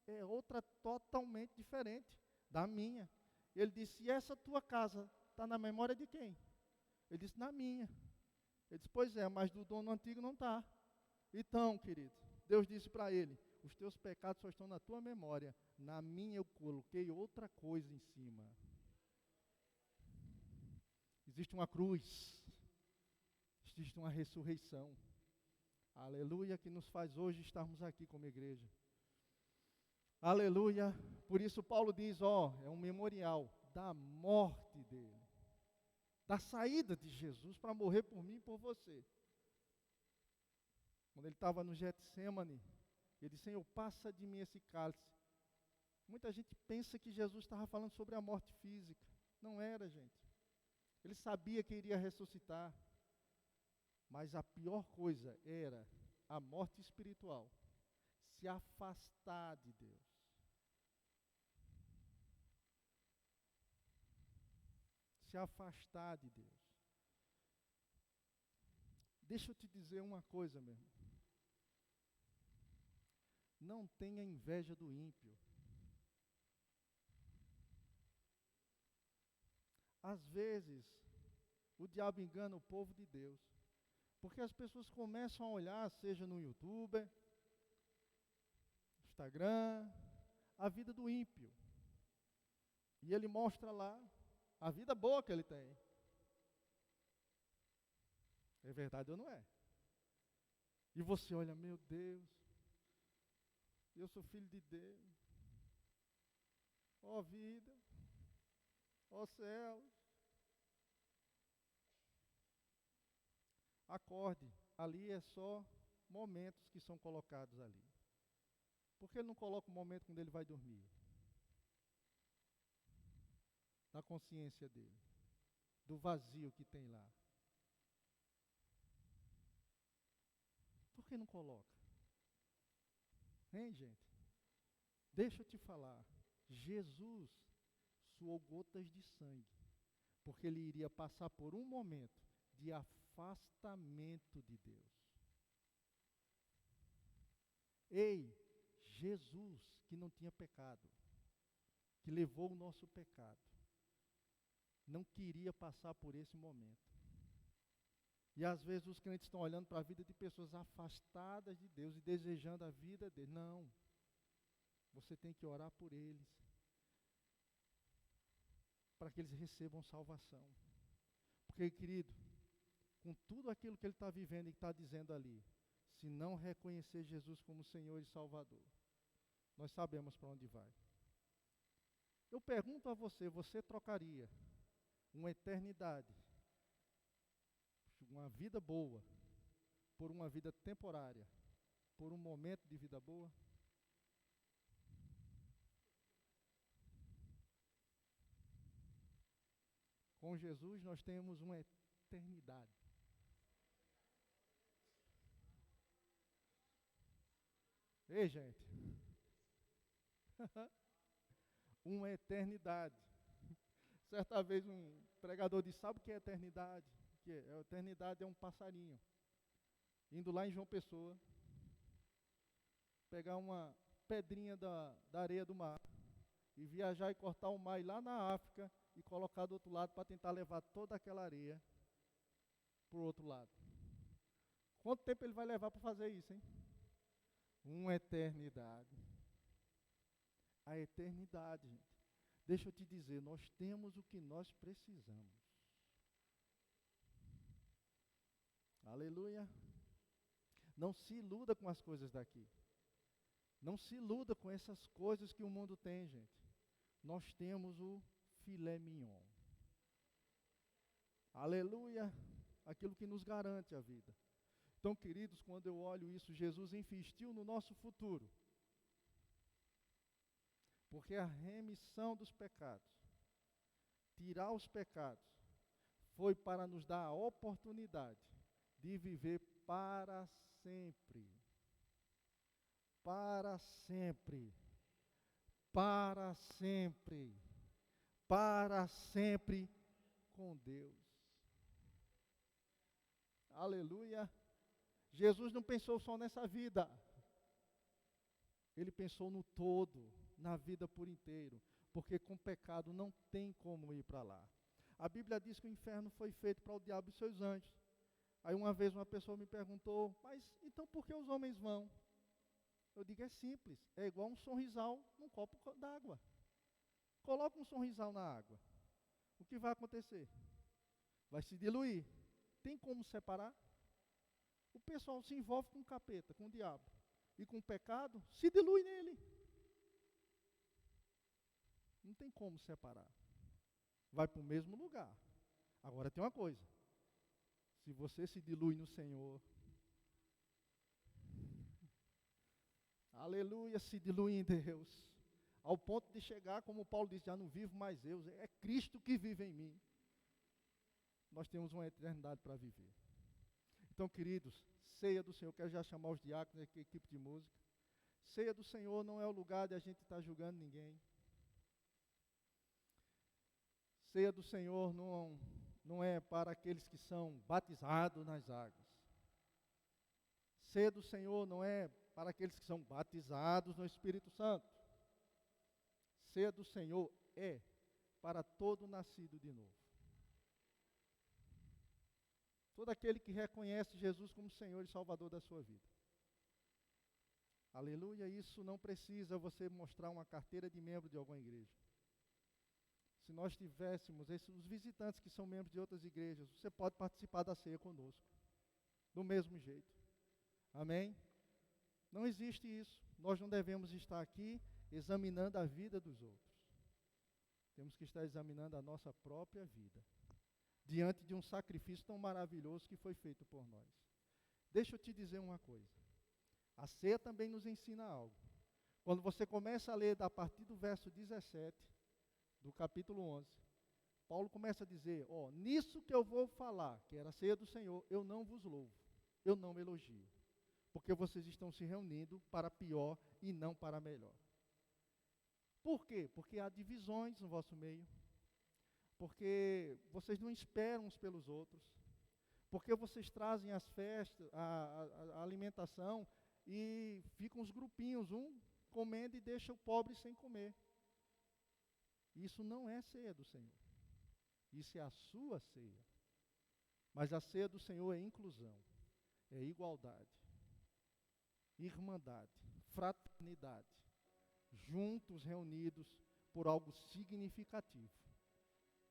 É outra totalmente diferente da minha. Ele disse: e essa tua casa está na memória de quem? Ele disse: na minha. Ele disse: pois é, mas do dono antigo não está. Então, querido, Deus disse para ele: os teus pecados só estão na tua memória. Na minha eu coloquei outra coisa em cima. Existe uma cruz. Existe uma ressurreição. Aleluia, que nos faz hoje estarmos aqui como igreja. Aleluia. Por isso Paulo diz, é um memorial da morte dele. Da saída de Jesus para morrer por mim e por você. Quando ele estava no Getsemane, ele disse: Senhor, passa de mim esse cálice. Muita gente pensa que Jesus estava falando sobre a morte física. Não era, gente. Ele sabia que iria ressuscitar. Mas a pior coisa era a morte espiritual. Se afastar de Deus. Se afastar de Deus. Deixa eu te dizer uma coisa, meu irmão. Não tenha inveja do ímpio. Às vezes, o diabo engana o povo de Deus. Porque as pessoas começam a olhar, seja no YouTube, Instagram, a vida do ímpio. E ele mostra lá a vida boa que ele tem. É verdade ou não é? E você olha: meu Deus, eu sou filho de Deus. Ó vida, ó céus. Acorde, ali é só momentos que são colocados ali. Por que ele não coloca o momento quando ele vai dormir? Da consciência dele, do vazio que tem lá. Por que não coloca? Hein, gente? Deixa eu te falar. Jesus suou gotas de sangue, porque ele iria passar por um momento de afastamento de Deus. Ei, Jesus, que não tinha pecado, que levou o nosso pecado, não queria passar por esse momento. E às vezes os crentes estão olhando para a vida de pessoas afastadas de Deus e desejando a vida deles. Não. Você tem que orar por eles, para que eles recebam salvação. Porque, querido, com tudo aquilo que ele está vivendo e está dizendo ali, se não reconhecer Jesus como Senhor e Salvador, nós sabemos para onde vai. Eu pergunto a você, você trocaria uma eternidade, uma vida boa, por uma vida temporária, por um momento de vida boa? Com Jesus nós temos uma eternidade. Ei, gente. Uma eternidade. Certa vez um pregador disse, sabe o que é eternidade? A eternidade é um passarinho indo lá em João Pessoa, pegar uma pedrinha da areia do mar e viajar e cortar o mar lá na África e colocar do outro lado para tentar levar toda aquela areia para o outro lado. Quanto tempo ele vai levar para fazer isso, hein? Uma eternidade. A eternidade, gente. Deixa eu te dizer, nós temos o que nós precisamos. Aleluia. Não se iluda com as coisas daqui. Não se iluda com essas coisas que o mundo tem, gente. Nós temos o filé mignon. Aleluia. Aquilo que nos garante a vida. Então, queridos, quando eu olho isso, Jesus investiu no nosso futuro. Porque a remissão dos pecados, tirar os pecados, foi para nos dar a oportunidade de viver para sempre. Para sempre. Para sempre. Para sempre com Deus. Aleluia. Jesus não pensou só nessa vida. Ele pensou no todo, na vida por inteiro. Porque com pecado não tem como ir para lá. A Bíblia diz que o inferno foi feito para o diabo e seus anjos. Aí uma vez uma pessoa me perguntou, mas então por que os homens vão? Eu digo, é simples, é igual um sorrisal num copo d'água. Coloca um sorrisal na água. O que vai acontecer? Vai se diluir. Tem como separar? O pessoal se envolve com o capeta, com o diabo. E com o pecado, se dilui nele. Não tem como separar. Vai para o mesmo lugar. Agora tem uma coisa. Se você se dilui no Senhor, aleluia, se dilui em Deus, ao ponto de chegar, como Paulo disse, já não vivo mais eu, é Cristo que vive em mim. Nós temos uma eternidade para viver. Então, queridos, ceia do Senhor, quero já chamar os diáconos aqui, equipe de música. Ceia do Senhor não é o lugar de a gente estar julgando ninguém. Ceia do Senhor não é para aqueles que são batizados nas águas. Ceia do Senhor não é para aqueles que são batizados no Espírito Santo. Ceia do Senhor é para todo nascido de novo. Todo aquele que reconhece Jesus como Senhor e Salvador da sua vida. Aleluia, isso não precisa você mostrar uma carteira de membro de alguma igreja. Se nós tivéssemos os visitantes que são membros de outras igrejas, você pode participar da ceia conosco. Do mesmo jeito. Amém? Não existe isso. Nós não devemos estar aqui examinando a vida dos outros. Temos que estar examinando a nossa própria vida. Diante de um sacrifício tão maravilhoso que foi feito por nós. Deixa eu te dizer uma coisa. A ceia também nos ensina algo. Quando você começa a ler a partir do verso 17, do capítulo 11, Paulo começa a dizer, nisso que eu vou falar, que era a ceia do Senhor, eu não vos louvo, eu não elogio, porque vocês estão se reunindo para pior e não para melhor. Por quê? Porque há divisões no vosso meio, porque vocês não esperam uns pelos outros, porque vocês trazem as festas, a alimentação, e ficam os grupinhos, um comendo e deixa o pobre sem comer. Isso não é ceia do Senhor. Isso é a sua ceia. Mas a ceia do Senhor é inclusão, é igualdade, irmandade, fraternidade, juntos reunidos por algo significativo.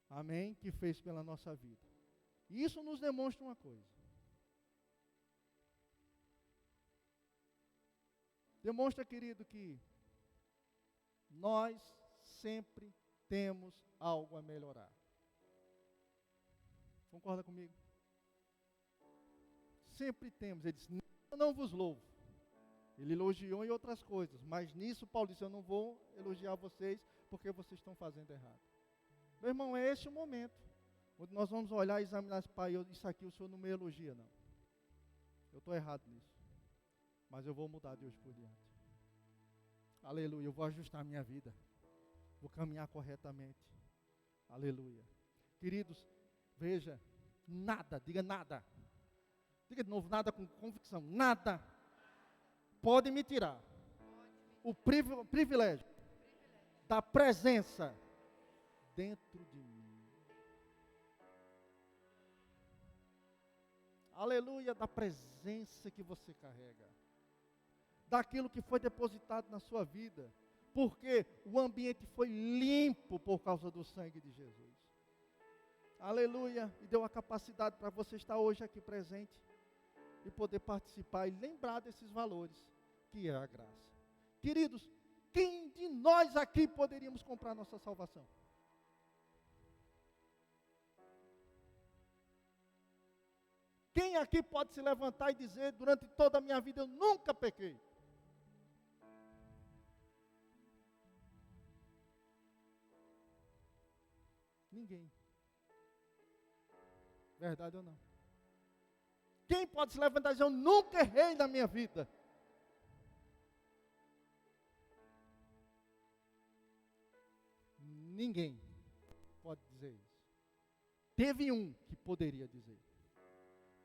Amém? Que fez pela nossa vida. E isso nos demonstra uma coisa. Demonstra, querido, que nós sempre temos algo a melhorar. Concorda comigo? Sempre temos. Ele disse, eu não vos louvo. Ele elogiou em outras coisas, mas nisso Paulo disse, eu não vou elogiar vocês porque vocês estão fazendo errado. Meu irmão, é este o momento. onde nós vamos olhar e examinar esse pai, isso aqui o Senhor não me elogia, não. Eu estou errado nisso. Mas eu vou mudar de hoje por diante. Aleluia, eu vou ajustar a minha vida. Vou caminhar corretamente. Aleluia. Queridos, veja, nada, diga nada. Diga de novo, nada com convicção, nada pode me tirar o privilégio da presença dentro de mim. Aleluia, da presença que você carrega. Daquilo que foi depositado na sua vida. Porque o ambiente foi limpo por causa do sangue de Jesus. Aleluia, e deu a capacidade para você estar hoje aqui presente e poder participar e lembrar desses valores, que é a graça. Queridos, quem de nós aqui poderíamos comprar nossa salvação? Quem aqui pode se levantar e dizer, durante toda a minha vida eu nunca pequei? Ninguém. Verdade ou não? Quem pode se levantar e dizer, eu nunca errei na minha vida? Ninguém pode dizer isso. Teve um que poderia dizer.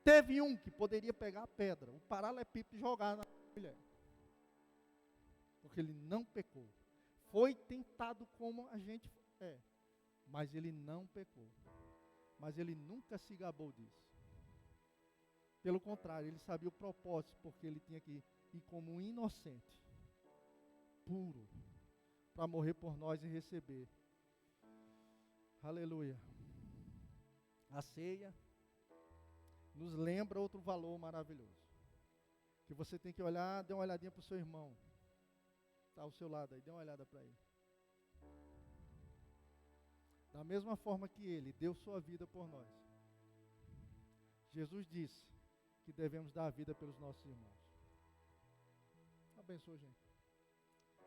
Teve um que poderia pegar a pedra, o paralelepípedo e jogar na mulher. Porque ele não pecou. Foi tentado como a gente é. Mas ele não pecou. Mas ele nunca se gabou disso. Pelo contrário, ele sabia o propósito, porque ele tinha que ir como um inocente, puro, para morrer por nós e receber. Aleluia. A ceia nos lembra outro valor maravilhoso. Que você tem que olhar, dê uma olhadinha para o seu irmão. Está ao seu lado aí, dê uma olhada para ele. Da mesma forma que ele deu sua vida por nós. Jesus disse que devemos dar a vida pelos nossos irmãos. Abençoa, gente.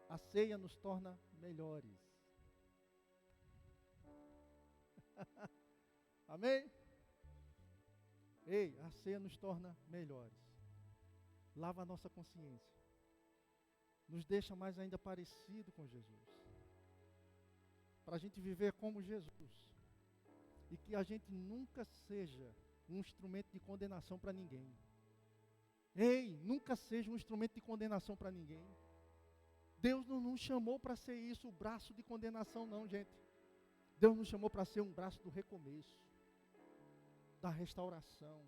A ceia nos torna melhores. Amém? Ei, a ceia nos torna melhores. Lava a nossa consciência. Nos deixa mais ainda parecido com Jesus. Para a gente viver como Jesus. E que a gente nunca seja um instrumento de condenação para ninguém. Ei, nunca seja um instrumento de condenação para ninguém. Deus não nos chamou para ser isso, o braço de condenação não, gente. Deus nos chamou para ser um braço do recomeço, da restauração.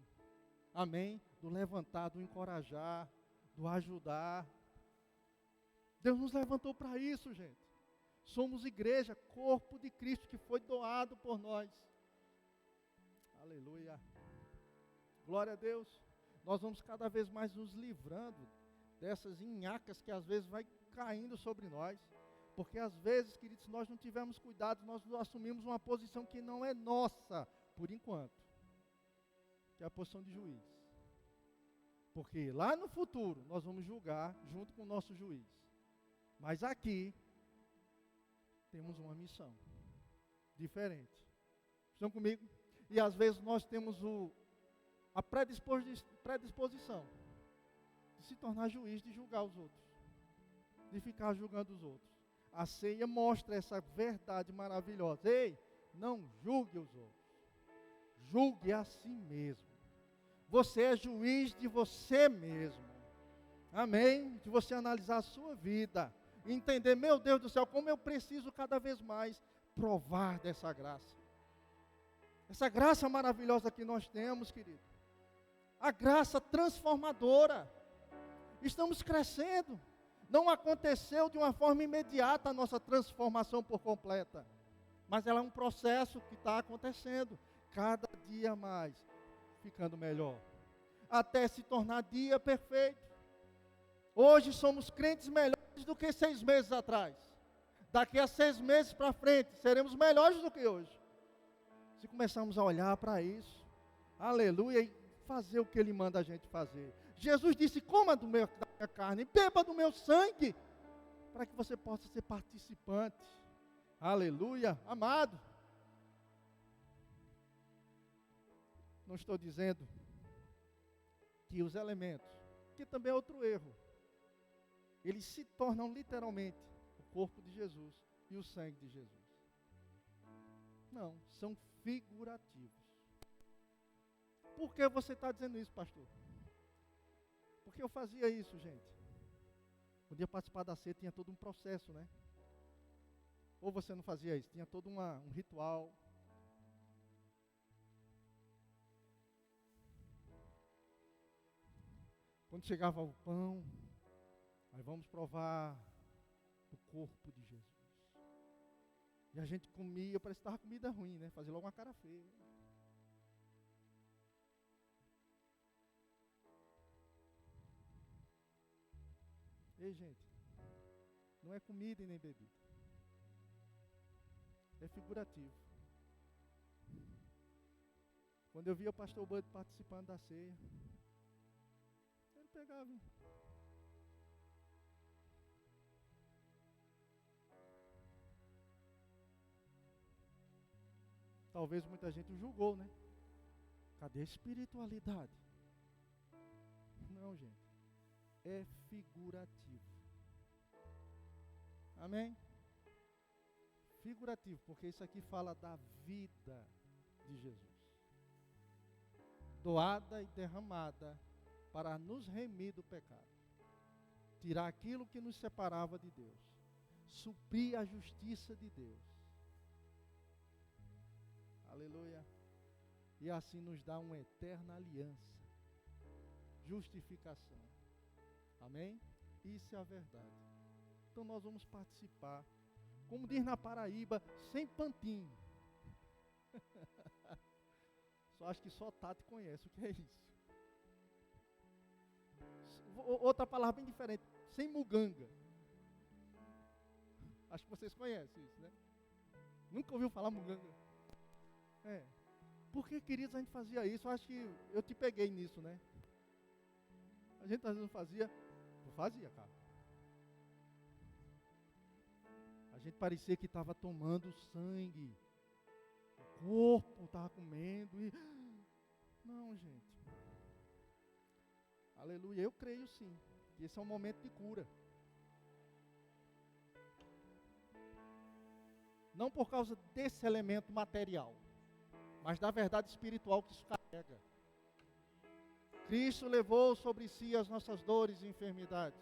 Amém? Do levantar, do encorajar, do ajudar. Deus nos levantou para isso, gente. Somos igreja, corpo de Cristo que foi doado por nós. Aleluia. Glória a Deus. Nós vamos cada vez mais nos livrando dessas nhaques que às vezes vai caindo sobre nós. Porque às vezes, queridos, se nós não tivermos cuidado, nós assumimos uma posição que não é nossa, por enquanto. Que é a posição de juiz. Porque lá no futuro, nós vamos julgar junto com o nosso juiz. Mas aqui, temos uma missão diferente. Estão comigo? E às vezes nós temos a predisposição de se tornar juiz, de julgar os outros. De ficar julgando os outros. A ceia mostra essa verdade maravilhosa. Ei, não julgue os outros. Julgue a si mesmo. Você é juiz de você mesmo. Amém? De você analisar a sua vida. E entender, meu Deus do céu, como eu preciso cada vez mais provar dessa graça. Essa graça maravilhosa que nós temos, querido. A graça transformadora. Estamos crescendo. Não aconteceu de uma forma imediata a nossa transformação por completa. Mas ela é um processo que está acontecendo. Cada dia mais, ficando melhor. Até se tornar dia perfeito. Hoje somos crentes melhores do que 6 meses atrás. Daqui a 6 meses para frente, seremos melhores do que hoje. Se começarmos a olhar para isso, aleluia, e fazer o que Ele manda a gente fazer. Jesus disse, coma da minha carne, beba do meu sangue, para que você possa ser participante. Aleluia, amado. Não estou dizendo que os elementos, que também é outro erro, eles se tornam literalmente o corpo de Jesus e o sangue de Jesus. Não, são figurativos. Por que você está dizendo isso, pastor? Porque eu fazia isso, gente. Quando ia participar da ceia, tinha todo um processo, né? Ou você não fazia isso? Tinha todo um ritual. Quando chegava o pão, aí vamos provar o corpo de Jesus. E a gente comia, parecia que estava comida ruim, né? Fazia logo uma cara feia. Ei, gente, não é comida e nem bebida. É figurativo. Quando eu via o pastor Bud participando da ceia, ele pegava. Talvez muita gente o julgou, né? Cadê a espiritualidade? Não, gente. É figurativo. Amém? Figurativo, porque isso aqui fala da vida de Jesus. Doada e derramada para nos remir do pecado. Tirar aquilo que nos separava de Deus. Suprir a justiça de Deus. Aleluia. E assim nos dá uma eterna aliança. Justificação. Amém? Isso é a verdade. Então nós vamos participar. Como diz na Paraíba, sem pantinho. Só acho que só Tati conhece o que é isso. Outra palavra bem diferente. Sem muganga. Acho que vocês conhecem isso, né? Nunca ouviu falar muganga? É. Por que, queridos, a gente fazia isso? Eu acho que eu te peguei nisso, né? A gente às vezes não fazia. Eu fazia, cara. A gente parecia que estava tomando sangue. O corpo estava comendo. E... Não, gente. Aleluia. Eu creio sim. Que esse é um momento de cura. Não por causa desse elemento material, mas da verdade espiritual que isso carrega. Cristo levou sobre si as nossas dores e enfermidades.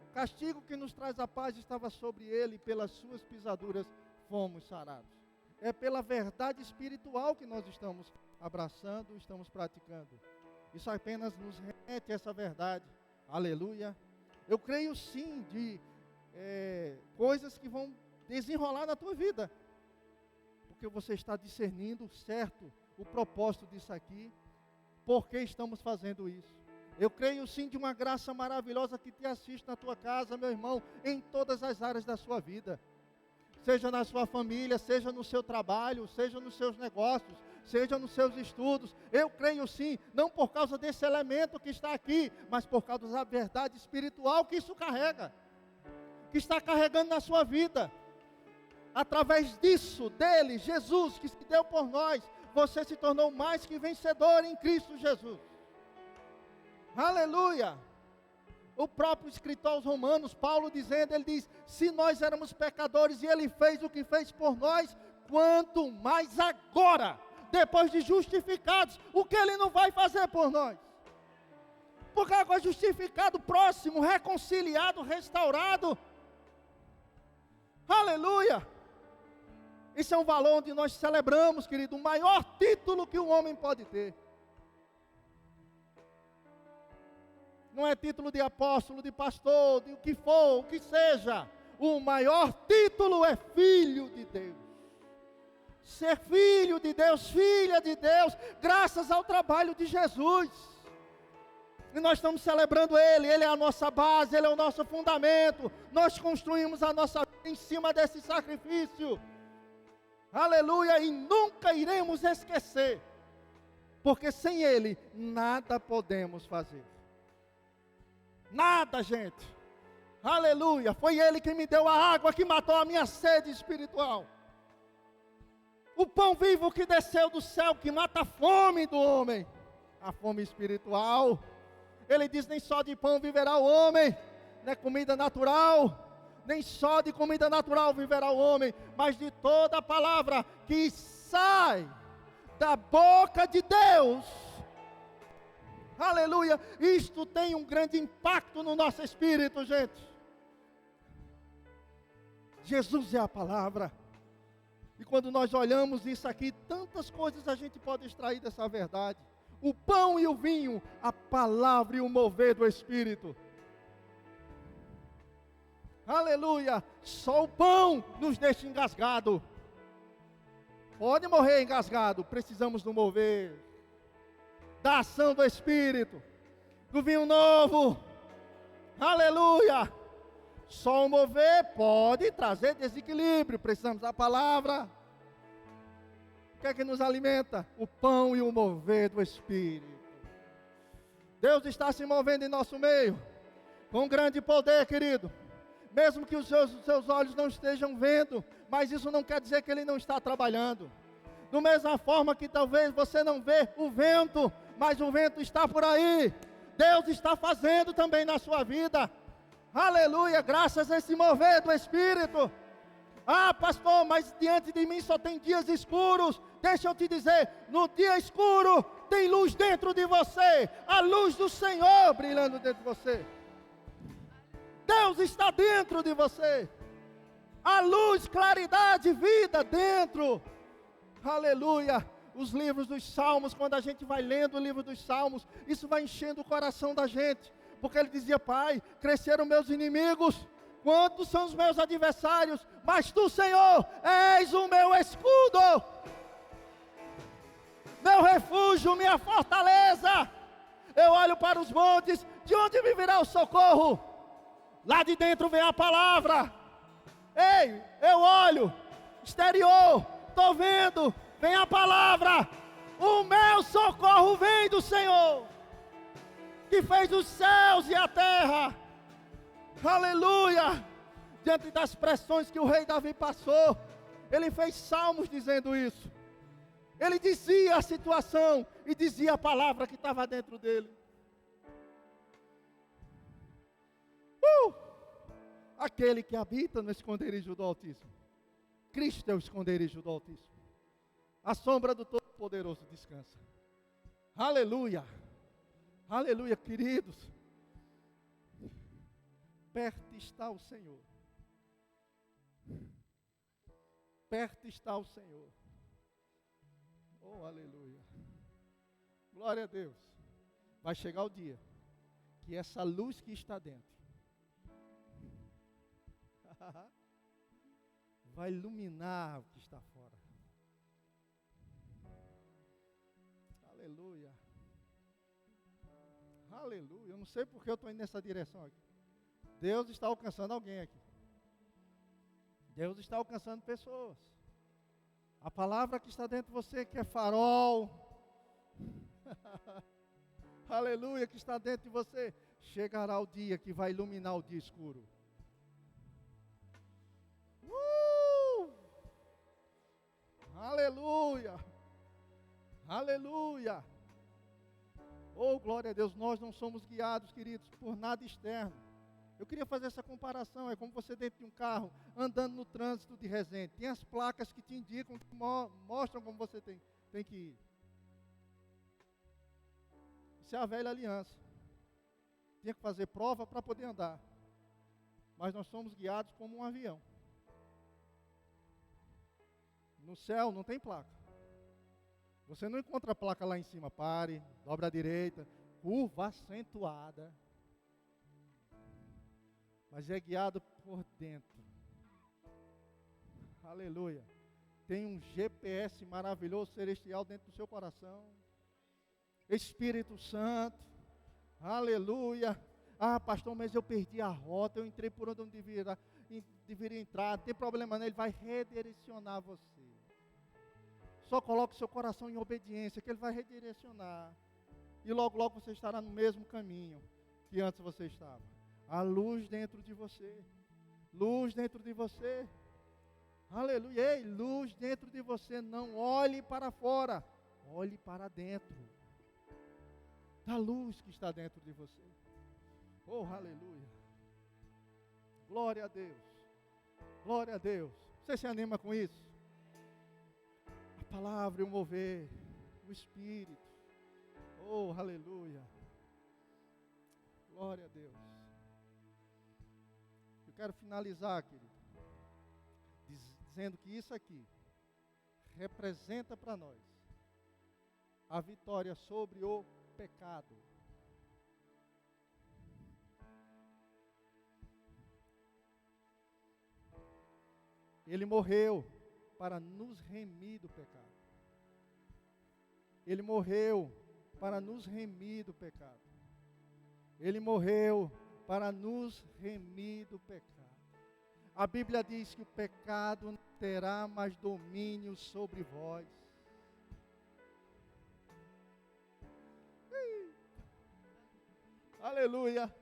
O castigo que nos traz a paz estava sobre ele, e pelas suas pisaduras fomos sarados. É pela verdade espiritual que nós estamos abraçando, estamos praticando. Isso apenas nos remete a essa verdade. Aleluia. Eu creio sim de coisas que vão desenrolar na tua vida. Porque você está discernindo certo o propósito disso aqui. Por que estamos fazendo isso? Eu creio sim de uma graça maravilhosa que te assiste na tua casa, meu irmão, em todas as áreas da sua vida. Seja na sua família, seja no seu trabalho, seja nos seus negócios, seja nos seus estudos. Eu creio sim, não por causa desse elemento que está aqui, mas por causa da verdade espiritual que isso carrega. Que está carregando na sua vida. Através disso, dele, Jesus, que se deu por nós, você se tornou mais que vencedor em Cristo Jesus. Aleluia! O próprio escritor aos Romanos, Paulo dizendo, ele diz, se nós éramos pecadores e ele fez o que fez por nós, quanto mais agora, depois de justificados, o que ele não vai fazer por nós? Porque agora justificado, próximo, reconciliado, restaurado. Aleluia! Esse é um valor onde nós celebramos, querido, o maior título que um homem pode ter. Não é título de apóstolo, de pastor, de o que for, o que seja. O maior título é filho de Deus. Ser filho de Deus, filha de Deus, graças ao trabalho de Jesus. E nós estamos celebrando Ele é a nossa base, Ele é o nosso fundamento. Nós construímos a nossa vida em cima desse sacrifício. Aleluia, e nunca iremos esquecer, porque sem Ele, nada podemos fazer. Nada, gente. Aleluia, foi Ele que me deu a água, que matou a minha sede espiritual. o pão vivo que desceu do céu, que mata a fome do homem, a fome espiritual. Ele diz: nem só de pão viverá o homem, não é comida natural, nem só de comida natural viverá o homem, mas de toda a palavra que sai da boca de Deus. Aleluia. Isto tem um grande impacto no nosso espírito, gente. Jesus é a palavra. E quando nós olhamos isso aqui, tantas coisas a gente pode extrair dessa verdade. O pão e o vinho, a palavra e o mover do Espírito. Aleluia. Só o pão nos deixa engasgado. Pode morrer engasgado, precisamos do mover, da ação do Espírito, do vinho novo. Aleluia. Só o mover pode trazer desequilíbrio, precisamos da palavra. O que é que nos alimenta? O pão e o mover do Espírito. Deus está se movendo em nosso meio, com grande poder, querido. Mesmo que os seus olhos não estejam vendo, mas isso não quer dizer que Ele não está trabalhando. Da mesma forma que talvez você não vê o vento, mas o vento está por aí. Deus está fazendo também na sua vida. Aleluia, graças a esse mover do Espírito. Ah, pastor, mas diante de mim só tem dias escuros. Deixa eu te dizer, no dia escuro tem luz dentro de você. A luz do Senhor brilhando dentro de você. Deus está dentro de você. A luz, claridade, vida dentro. Aleluia. Os livros dos Salmos, quando a gente vai lendo o livro dos Salmos, isso vai enchendo o coração da gente. Porque ele dizia: Pai, cresceram meus inimigos, quantos são os meus adversários, mas tu, Senhor, és o meu escudo, meu refúgio, minha fortaleza. Eu olho para os montes, de onde me virá o socorro? Lá de dentro vem a palavra. Ei, eu olho, exterior, estou vendo, vem a palavra. O meu socorro vem do Senhor, que fez os céus e a terra. Aleluia. Diante das pressões que o rei Davi passou, ele fez salmos dizendo isso. Ele dizia a situação e dizia a palavra que estava dentro dele. Aquele que habita no esconderijo do Altíssimo. Cristo é o esconderijo do Altíssimo. A sombra do Todo-Poderoso descansa. Aleluia. Aleluia, queridos. Perto está o Senhor. Perto está o Senhor. Oh, aleluia. Glória a Deus. Vai chegar o dia que essa luz que está dentro vai iluminar o que está fora. Aleluia. Aleluia. Eu não sei porque eu estou indo nessa direção aqui. Deus está alcançando alguém aqui. Deus está alcançando pessoas. A palavra que está dentro de você, que é farol. Aleluia, que está dentro de você. Chegará o dia que vai iluminar o dia escuro. Aleluia. Aleluia. Oh, glória a Deus. Nós não somos guiados, queridos, por nada externo. Eu queria fazer essa comparação. É como você dentro de um carro, andando no trânsito de Resende. Tem as placas que te indicam, que mostram como você tem que ir. Isso é a velha aliança. Tinha que fazer prova para poder andar. Mas nós somos guiados como um avião. No céu não tem placa. Você não encontra a placa lá em cima. Pare, dobra à direita, curva acentuada. Mas é guiado por dentro. Aleluia. Tem um GPS maravilhoso, celestial dentro do seu coração. Espírito Santo. Aleluia. Ah, pastor, mas eu perdi a rota. Eu entrei por onde eu deveria entrar. Não tem problema não, ele vai redirecionar você. Só coloque seu coração em obediência, que ele vai redirecionar. E logo, logo você estará no mesmo caminho que antes você estava. A luz dentro de você. Luz dentro de você. Aleluia. Ei, luz dentro de você. Não olhe para fora. Olhe para dentro. Da luz que está dentro de você. Oh, aleluia. Glória a Deus. Glória a Deus. Você se anima com isso? A palavra e o mover. O Espírito. Oh, aleluia. Glória a Deus. Eu quero finalizar, querido, dizendo que isso aqui representa para nós a vitória sobre o pecado. Ele morreu para nos remir do pecado. Ele morreu para nos remir do pecado. Ele morreu para nos remir do pecado. A Bíblia diz que o pecado não terá mais domínio sobre vós. Aleluia.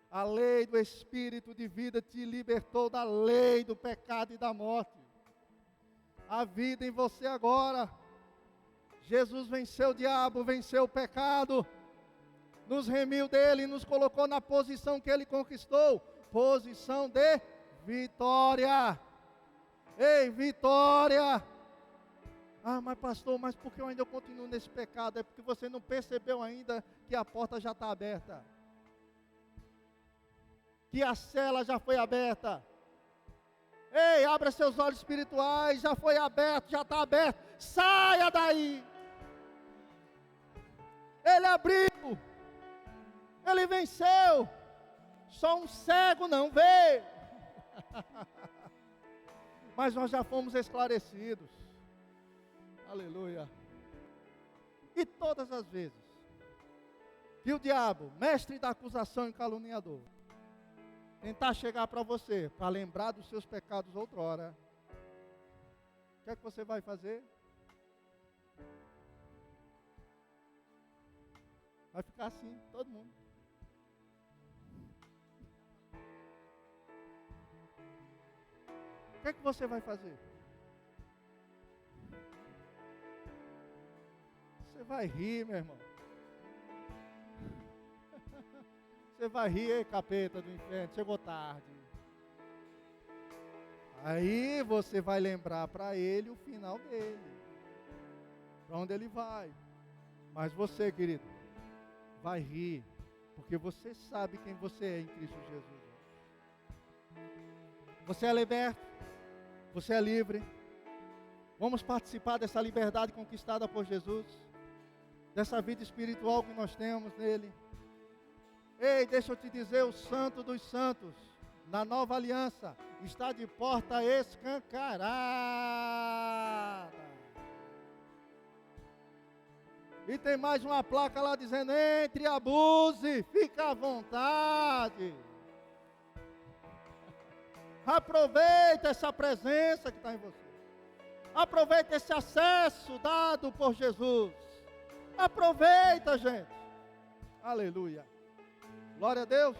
A lei do Espírito de vida te libertou da lei do pecado e da morte. A vida em você agora. Jesus venceu o diabo, venceu o pecado. Nos remiu dele e nos colocou na posição que ele conquistou. Posição de vitória. Ei, vitória. Ah, mas pastor, mas por que eu ainda continuo nesse pecado? É porque você não percebeu ainda que a porta já está aberta. Que a cela já foi aberta. Ei, abra seus olhos espirituais, já foi aberto, já está aberto. Saia daí. Ele abriu. Ele venceu. Só um cego não vê. Mas nós já fomos esclarecidos. Aleluia. E todas as vezes que o diabo, mestre da acusação e caluniador, tentar chegar para você, para lembrar dos seus pecados outrora, o que é que você vai fazer? Vai ficar assim, todo mundo. O que é que você vai fazer? Você vai rir, meu irmão. Você vai rir, ei, capeta do inferno, chegou tarde. Aí você vai lembrar para ele o final dele. Para onde ele vai. Mas você, querido, vai rir. Porque você sabe quem você é em Cristo Jesus. Você é liberto. Você é livre. Vamos participar dessa liberdade conquistada por Jesus. Dessa vida espiritual que nós temos nele. Ei, deixa eu te dizer, o Santo dos Santos, na nova aliança, está de porta escancarada. E tem mais uma placa lá dizendo, entre, abuse, fica à vontade. Aproveita essa presença que está em você. Aproveita esse acesso dado por Jesus. Aproveita, gente. Aleluia. Glória a Deus.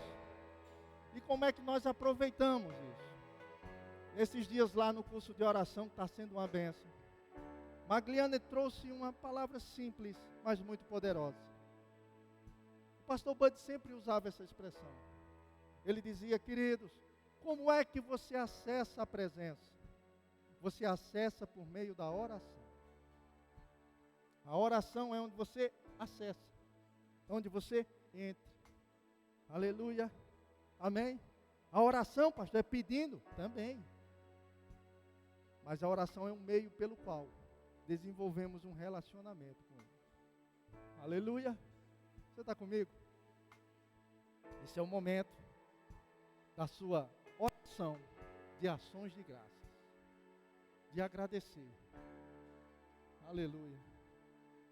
E como é que nós aproveitamos isso? Esses dias lá no curso de oração, que está sendo uma bênção, Magliane trouxe uma palavra simples, mas muito poderosa. O pastor Bud sempre usava essa expressão. Ele dizia, queridos, como é que você acessa a presença? Você acessa por meio da oração. A oração é onde você acessa, onde você entra. Aleluia. Amém. A oração, pastor, é pedindo também. Mas a oração é um meio pelo qual desenvolvemos um relacionamento com Ele. Aleluia. Você está comigo? Esse é o momento da sua oração de ações de graças. De agradecer. Aleluia.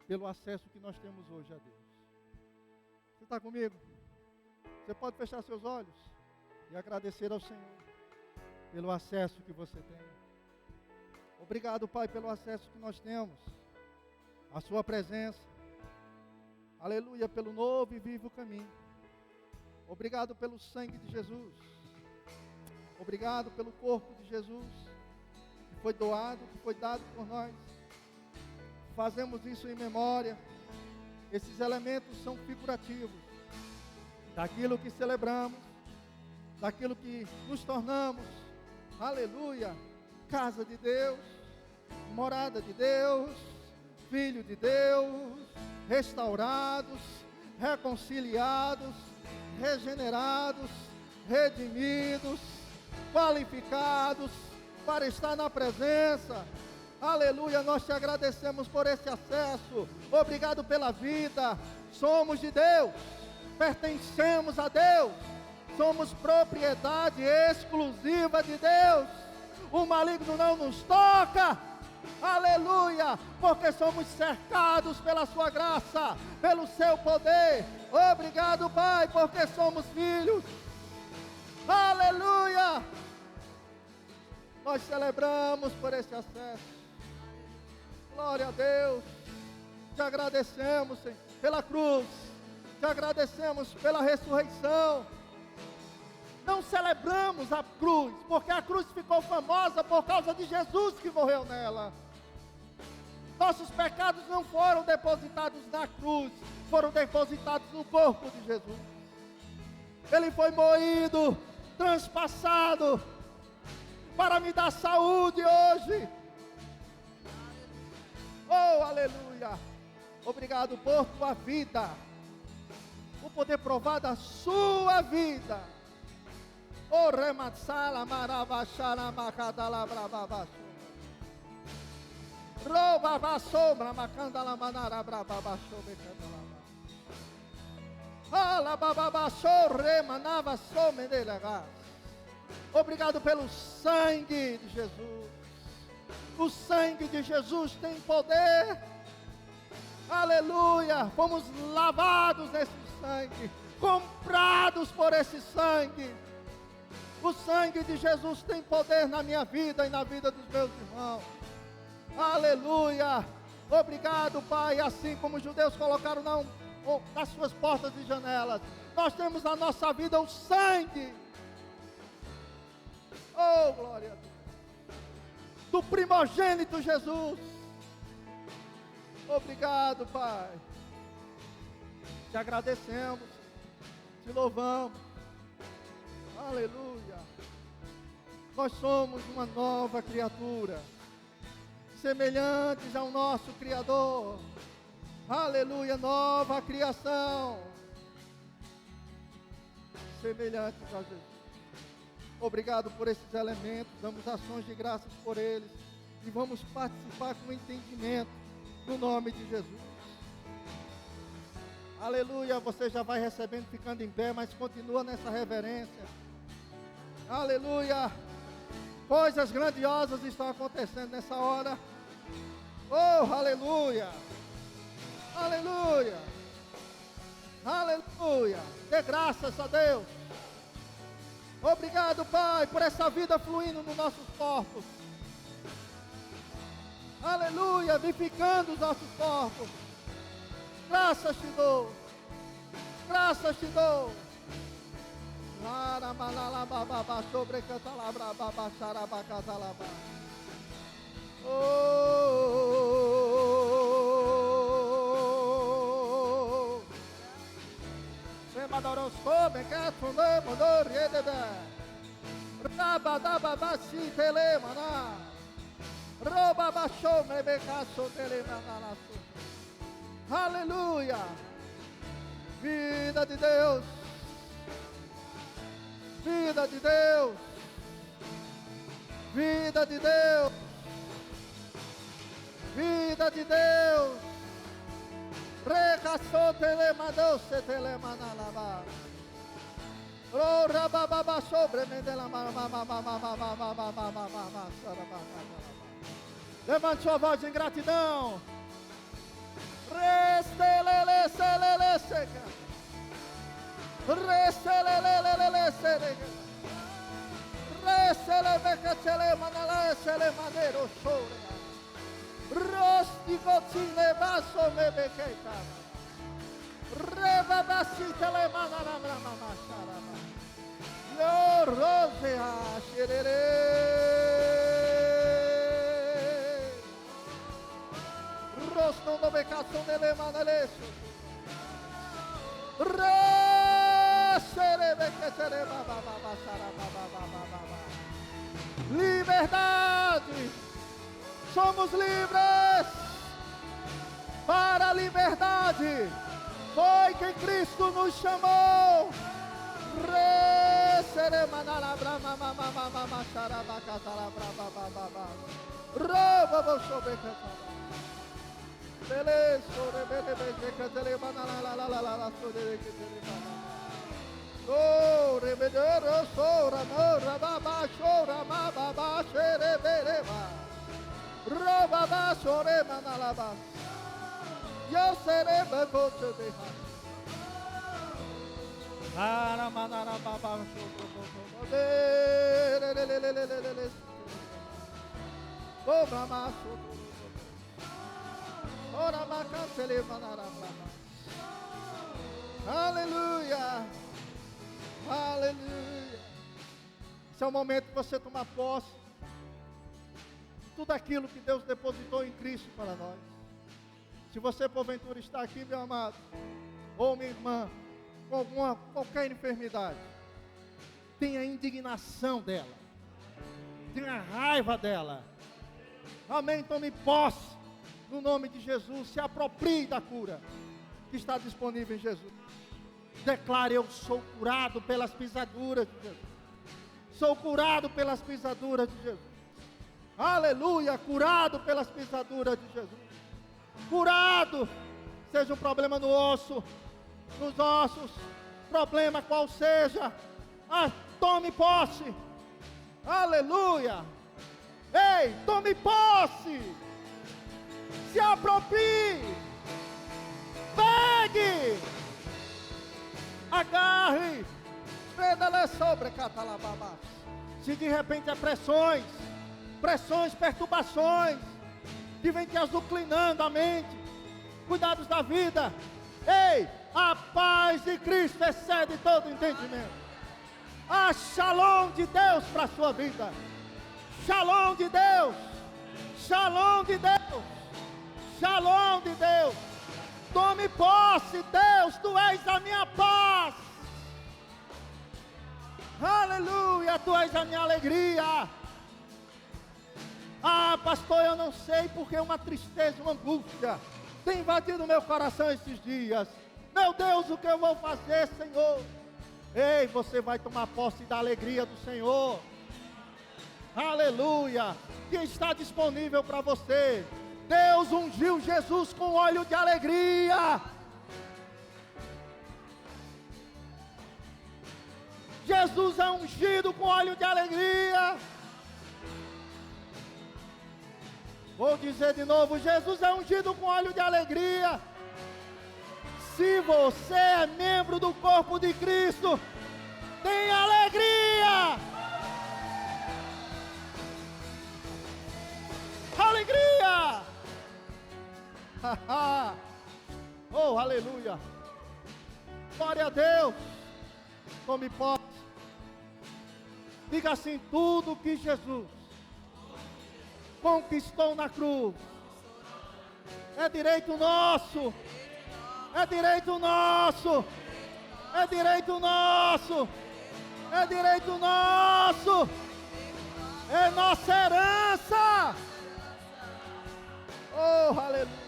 Pelo acesso que nós temos hoje a Deus. Você está comigo? Você pode fechar seus olhos e agradecer ao Senhor pelo acesso que você tem. Obrigado, Pai, pelo acesso que nós temos à sua presença. Aleluia, pelo novo e vivo caminho. Obrigado pelo sangue de Jesus. Obrigado pelo corpo de Jesus. foi doado, que foi dado por nós. Fazemos isso em memória. Esses elementos são figurativos daquilo que celebramos, daquilo que nos tornamos, aleluia, casa de Deus, morada de Deus, filho de Deus, restaurados, reconciliados, regenerados, redimidos, qualificados para estar na presença. Aleluia, nós te agradecemos por esse acesso. Obrigado pela vida. Somos de Deus, pertencemos a Deus, somos propriedade exclusiva de Deus. O maligno não nos toca. Aleluia, porque somos cercados pela sua graça, pelo seu poder. Obrigado, Pai, porque somos filhos. Aleluia. Nós celebramos por esse acesso. Glória a Deus. Te agradecemos, Senhor, pela cruz. Te agradecemos pela ressurreição. Não celebramos a cruz, porque a cruz ficou famosa por causa de Jesus que morreu nela. Nossos pecados não foram depositados na cruz, foram depositados no corpo de Jesus. Ele foi moído, transpassado, para me dar saúde hoje. Oh, aleluia. Obrigado por tua vida, por poder provar da sua vida. Oh, rematsala maravachara macadala bravabacho. Roba vasombra macandala manara bravabacho becandala. Ala bababacho remanava somenelagas. Obrigado pelo sangue de Jesus. O sangue de Jesus tem poder. Aleluia. Fomos lavados nesse sangue, comprados por esse sangue. O sangue de Jesus tem poder na minha vida e na vida dos meus irmãos. Aleluia. Obrigado, Pai. Assim como os judeus colocaram nas suas portas e janelas, nós temos na nossa vida o sangue. Oh, glória a Deus. Do primogênito Jesus. Obrigado, Pai. Te agradecemos, te louvamos. Aleluia. Nós somos uma nova criatura, semelhantes ao nosso Criador. Aleluia, nova criação, semelhantes a Jesus. Obrigado por esses elementos, damos ações de graças por eles e vamos participar com entendimento no nome de Jesus. Aleluia, você já vai recebendo ficando em pé, mas continua nessa reverência. Aleluia, coisas grandiosas estão acontecendo nessa hora. Oh, aleluia, aleluia, aleluia, dê graças a Deus. Obrigado, Pai, por essa vida fluindo nos nossos corpos. Aleluia, vivificando os nossos corpos. Graças te dou. Graças te dou. Oh, Semadoroscope, Catune, Modor, Yedebe, Rabadababasi, Telemana, Robabachom, Rebecasso, Telemana. Aleluia. Vida de Deus. Vida de Deus. Vida de Deus. Vida de Deus. Recaçou telemadou se telemanalava. Ora bababa sobre mendela mama. Levante sua voz em gratidão. Restelele selele seca. Restelele seca. Restelele cachele manala sele maneiro chore. Rosti gotine basso me bequeta. Reba basi tele manala mama sharaba. Yo rosea sherere. Rosto no becação dele maneleço. Liberdade. Somos livres para a liberdade. Foi que Cristo nos chamou. Aleluia, aleluia. Esse é o momento que você tomar posse de tudo aquilo que Deus depositou em Cristo para nós. Se você porventura está aqui, meu amado, ou minha irmã, com qualquer enfermidade, tenha indignação dela, tenha raiva dela. Amém, tome posse no nome de Jesus, se aproprie da cura que está disponível em Jesus. Declare: eu sou curado pelas pisaduras de Jesus. Sou curado pelas pisaduras de Jesus. Aleluia, curado pelas pisaduras de Jesus. Curado, seja um problema no osso, nos ossos, problema qual seja, tome posse. Aleluia. Ei, tome posse. Se aproprie. Pegue. Agarre. Pedale sobre catalababa. Se de repente é pressões, perturbações que vem te azucrinando a mente, cuidados da vida. Ei, a paz de Cristo excede todo entendimento. A shalom de Deus para a sua vida. Shalom de Deus. Shalom de Deus. Shalom de Deus. Tome posse, Deus, tu és a minha paz. Aleluia, tu és a minha alegria. Ah, pastor, eu não sei porque uma tristeza, uma angústia tem invadido meu coração esses dias. Meu Deus, o que eu vou fazer, Senhor? Ei, você vai tomar posse da alegria do Senhor. Aleluia, que está disponível para você. Deus ungiu Jesus com óleo de alegria. Jesus é ungido com óleo de alegria. Vou dizer de novo: Jesus é ungido com óleo de alegria. Se você é membro do corpo de Cristo, tem alegria. Alegria. Oh, aleluia. Glória a Deus. Tome posse. Diga assim: tudo que Jesus conquistou na cruz é direito nosso. É direito nosso. É direito nosso. É direito nosso. É nossa herança. Oh, aleluia.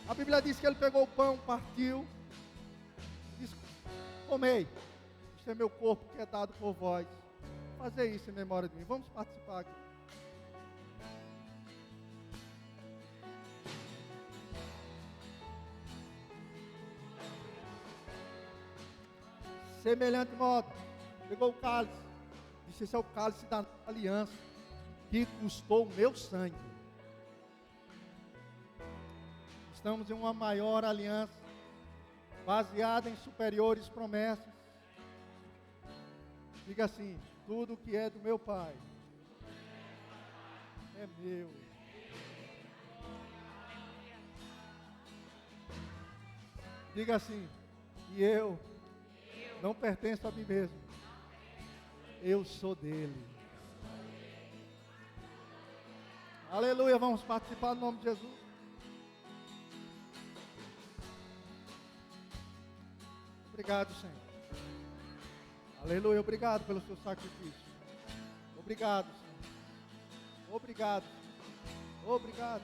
A Bíblia diz que ele pegou o pão, partiu, disse: comei, este é meu corpo que é dado por vós. Fazer isso em memória de mim. Vamos participar aqui. Semelhante modo, pegou o cálice, disse: esse é o cálice da aliança, que custou o meu sangue. Estamos em uma maior aliança, baseada em superiores promessas. Diga assim: tudo que é do meu Pai é meu. Diga assim: e eu não pertenço a mim mesmo, eu sou dele. Aleluia, vamos participar no nome de Jesus. Obrigado, Senhor. Aleluia, obrigado pelo seu sacrifício. Obrigado, Senhor. Obrigado. Obrigado.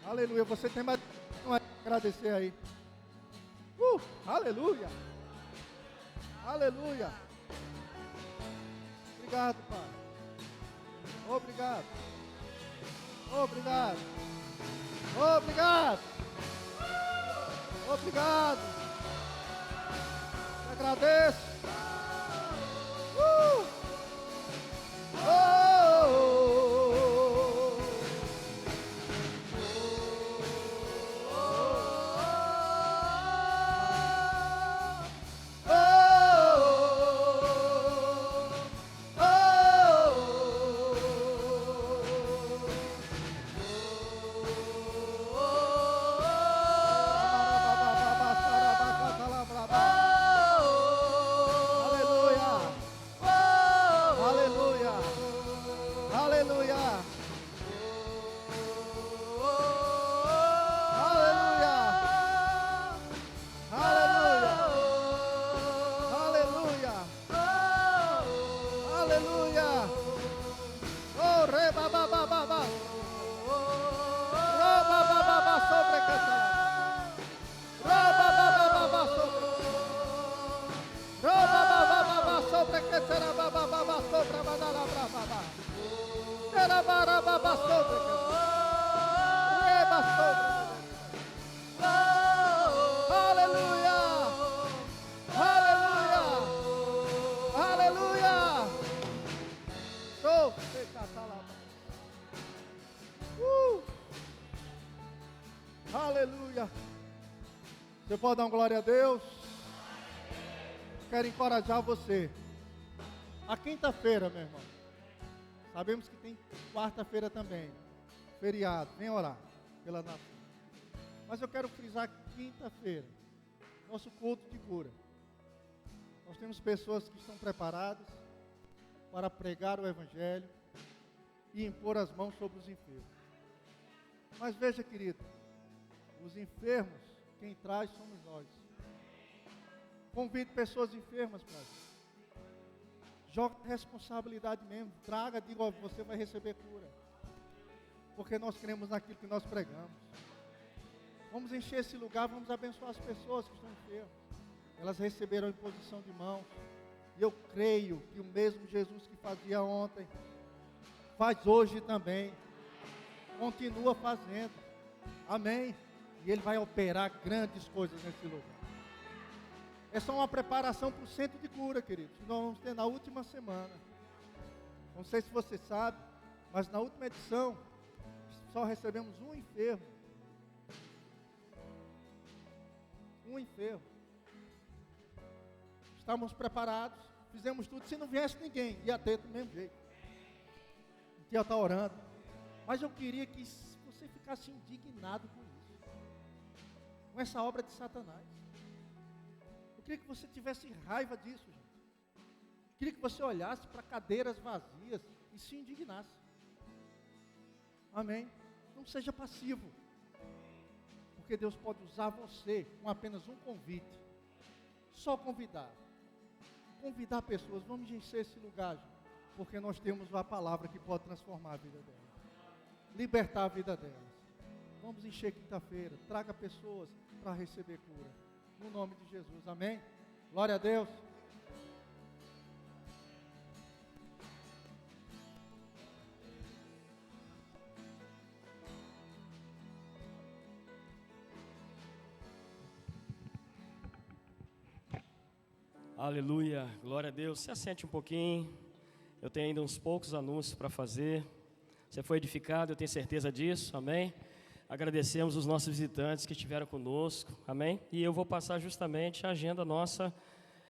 Aleluia, você tem mais a agradecer aí. Aleluia. Aleluia. Obrigado, Pai. Obrigado. Obrigado. Obrigado. Obrigado. Te agradeço. Aleluia. Você pode dar uma glória a Deus? Quero encorajar você. A quinta-feira, meu irmão. Sabemos que tem quarta-feira também. Feriado. Vem orar pela nação. Mas eu quero frisar quinta-feira. Nosso culto de cura. Nós temos pessoas que estão preparadas para pregar o Evangelho e impor as mãos sobre os enfermos. Mas veja, querido, os enfermos, quem traz somos nós. Convide pessoas enfermas para isso. Joga responsabilidade mesmo. Traga, diga, ó, você vai receber cura. Porque nós cremos naquilo que nós pregamos. Vamos encher esse lugar, vamos abençoar as pessoas que estão enfermas. Elas receberão imposição de mãos. E eu creio que o mesmo Jesus que fazia ontem, faz hoje também. Continua fazendo. Amém. E Ele vai operar grandes coisas nesse lugar. É só uma preparação para o centro de cura, queridos. Nós vamos ter na última semana. Não sei se você sabe, mas na última edição, só recebemos um enfermo. Um enfermo. Estávamos preparados, fizemos tudo. Se não viesse ninguém, ia ter do mesmo jeito. Ia estar orando. Mas eu queria que você ficasse indignado com isso. Com essa obra de Satanás. Eu queria que você tivesse raiva disso, gente. Eu queria que você olhasse para cadeiras vazias e se indignasse. Amém? Não seja passivo. Porque Deus pode usar você com apenas um convite. Só convidar. Convidar pessoas. Vamos encher esse lugar, gente. Porque nós temos a palavra que pode transformar a vida delas. Libertar a vida delas. Vamos encher quinta-feira. Traga pessoas para receber cura. No nome de Jesus. Amém? Glória a Deus. Aleluia, glória a Deus. Se assente um pouquinho. Eu tenho ainda uns poucos anúncios para fazer. Você foi edificado, eu tenho certeza disso, amém? Agradecemos os nossos visitantes que estiveram conosco, amém? E eu vou passar justamente a agenda nossa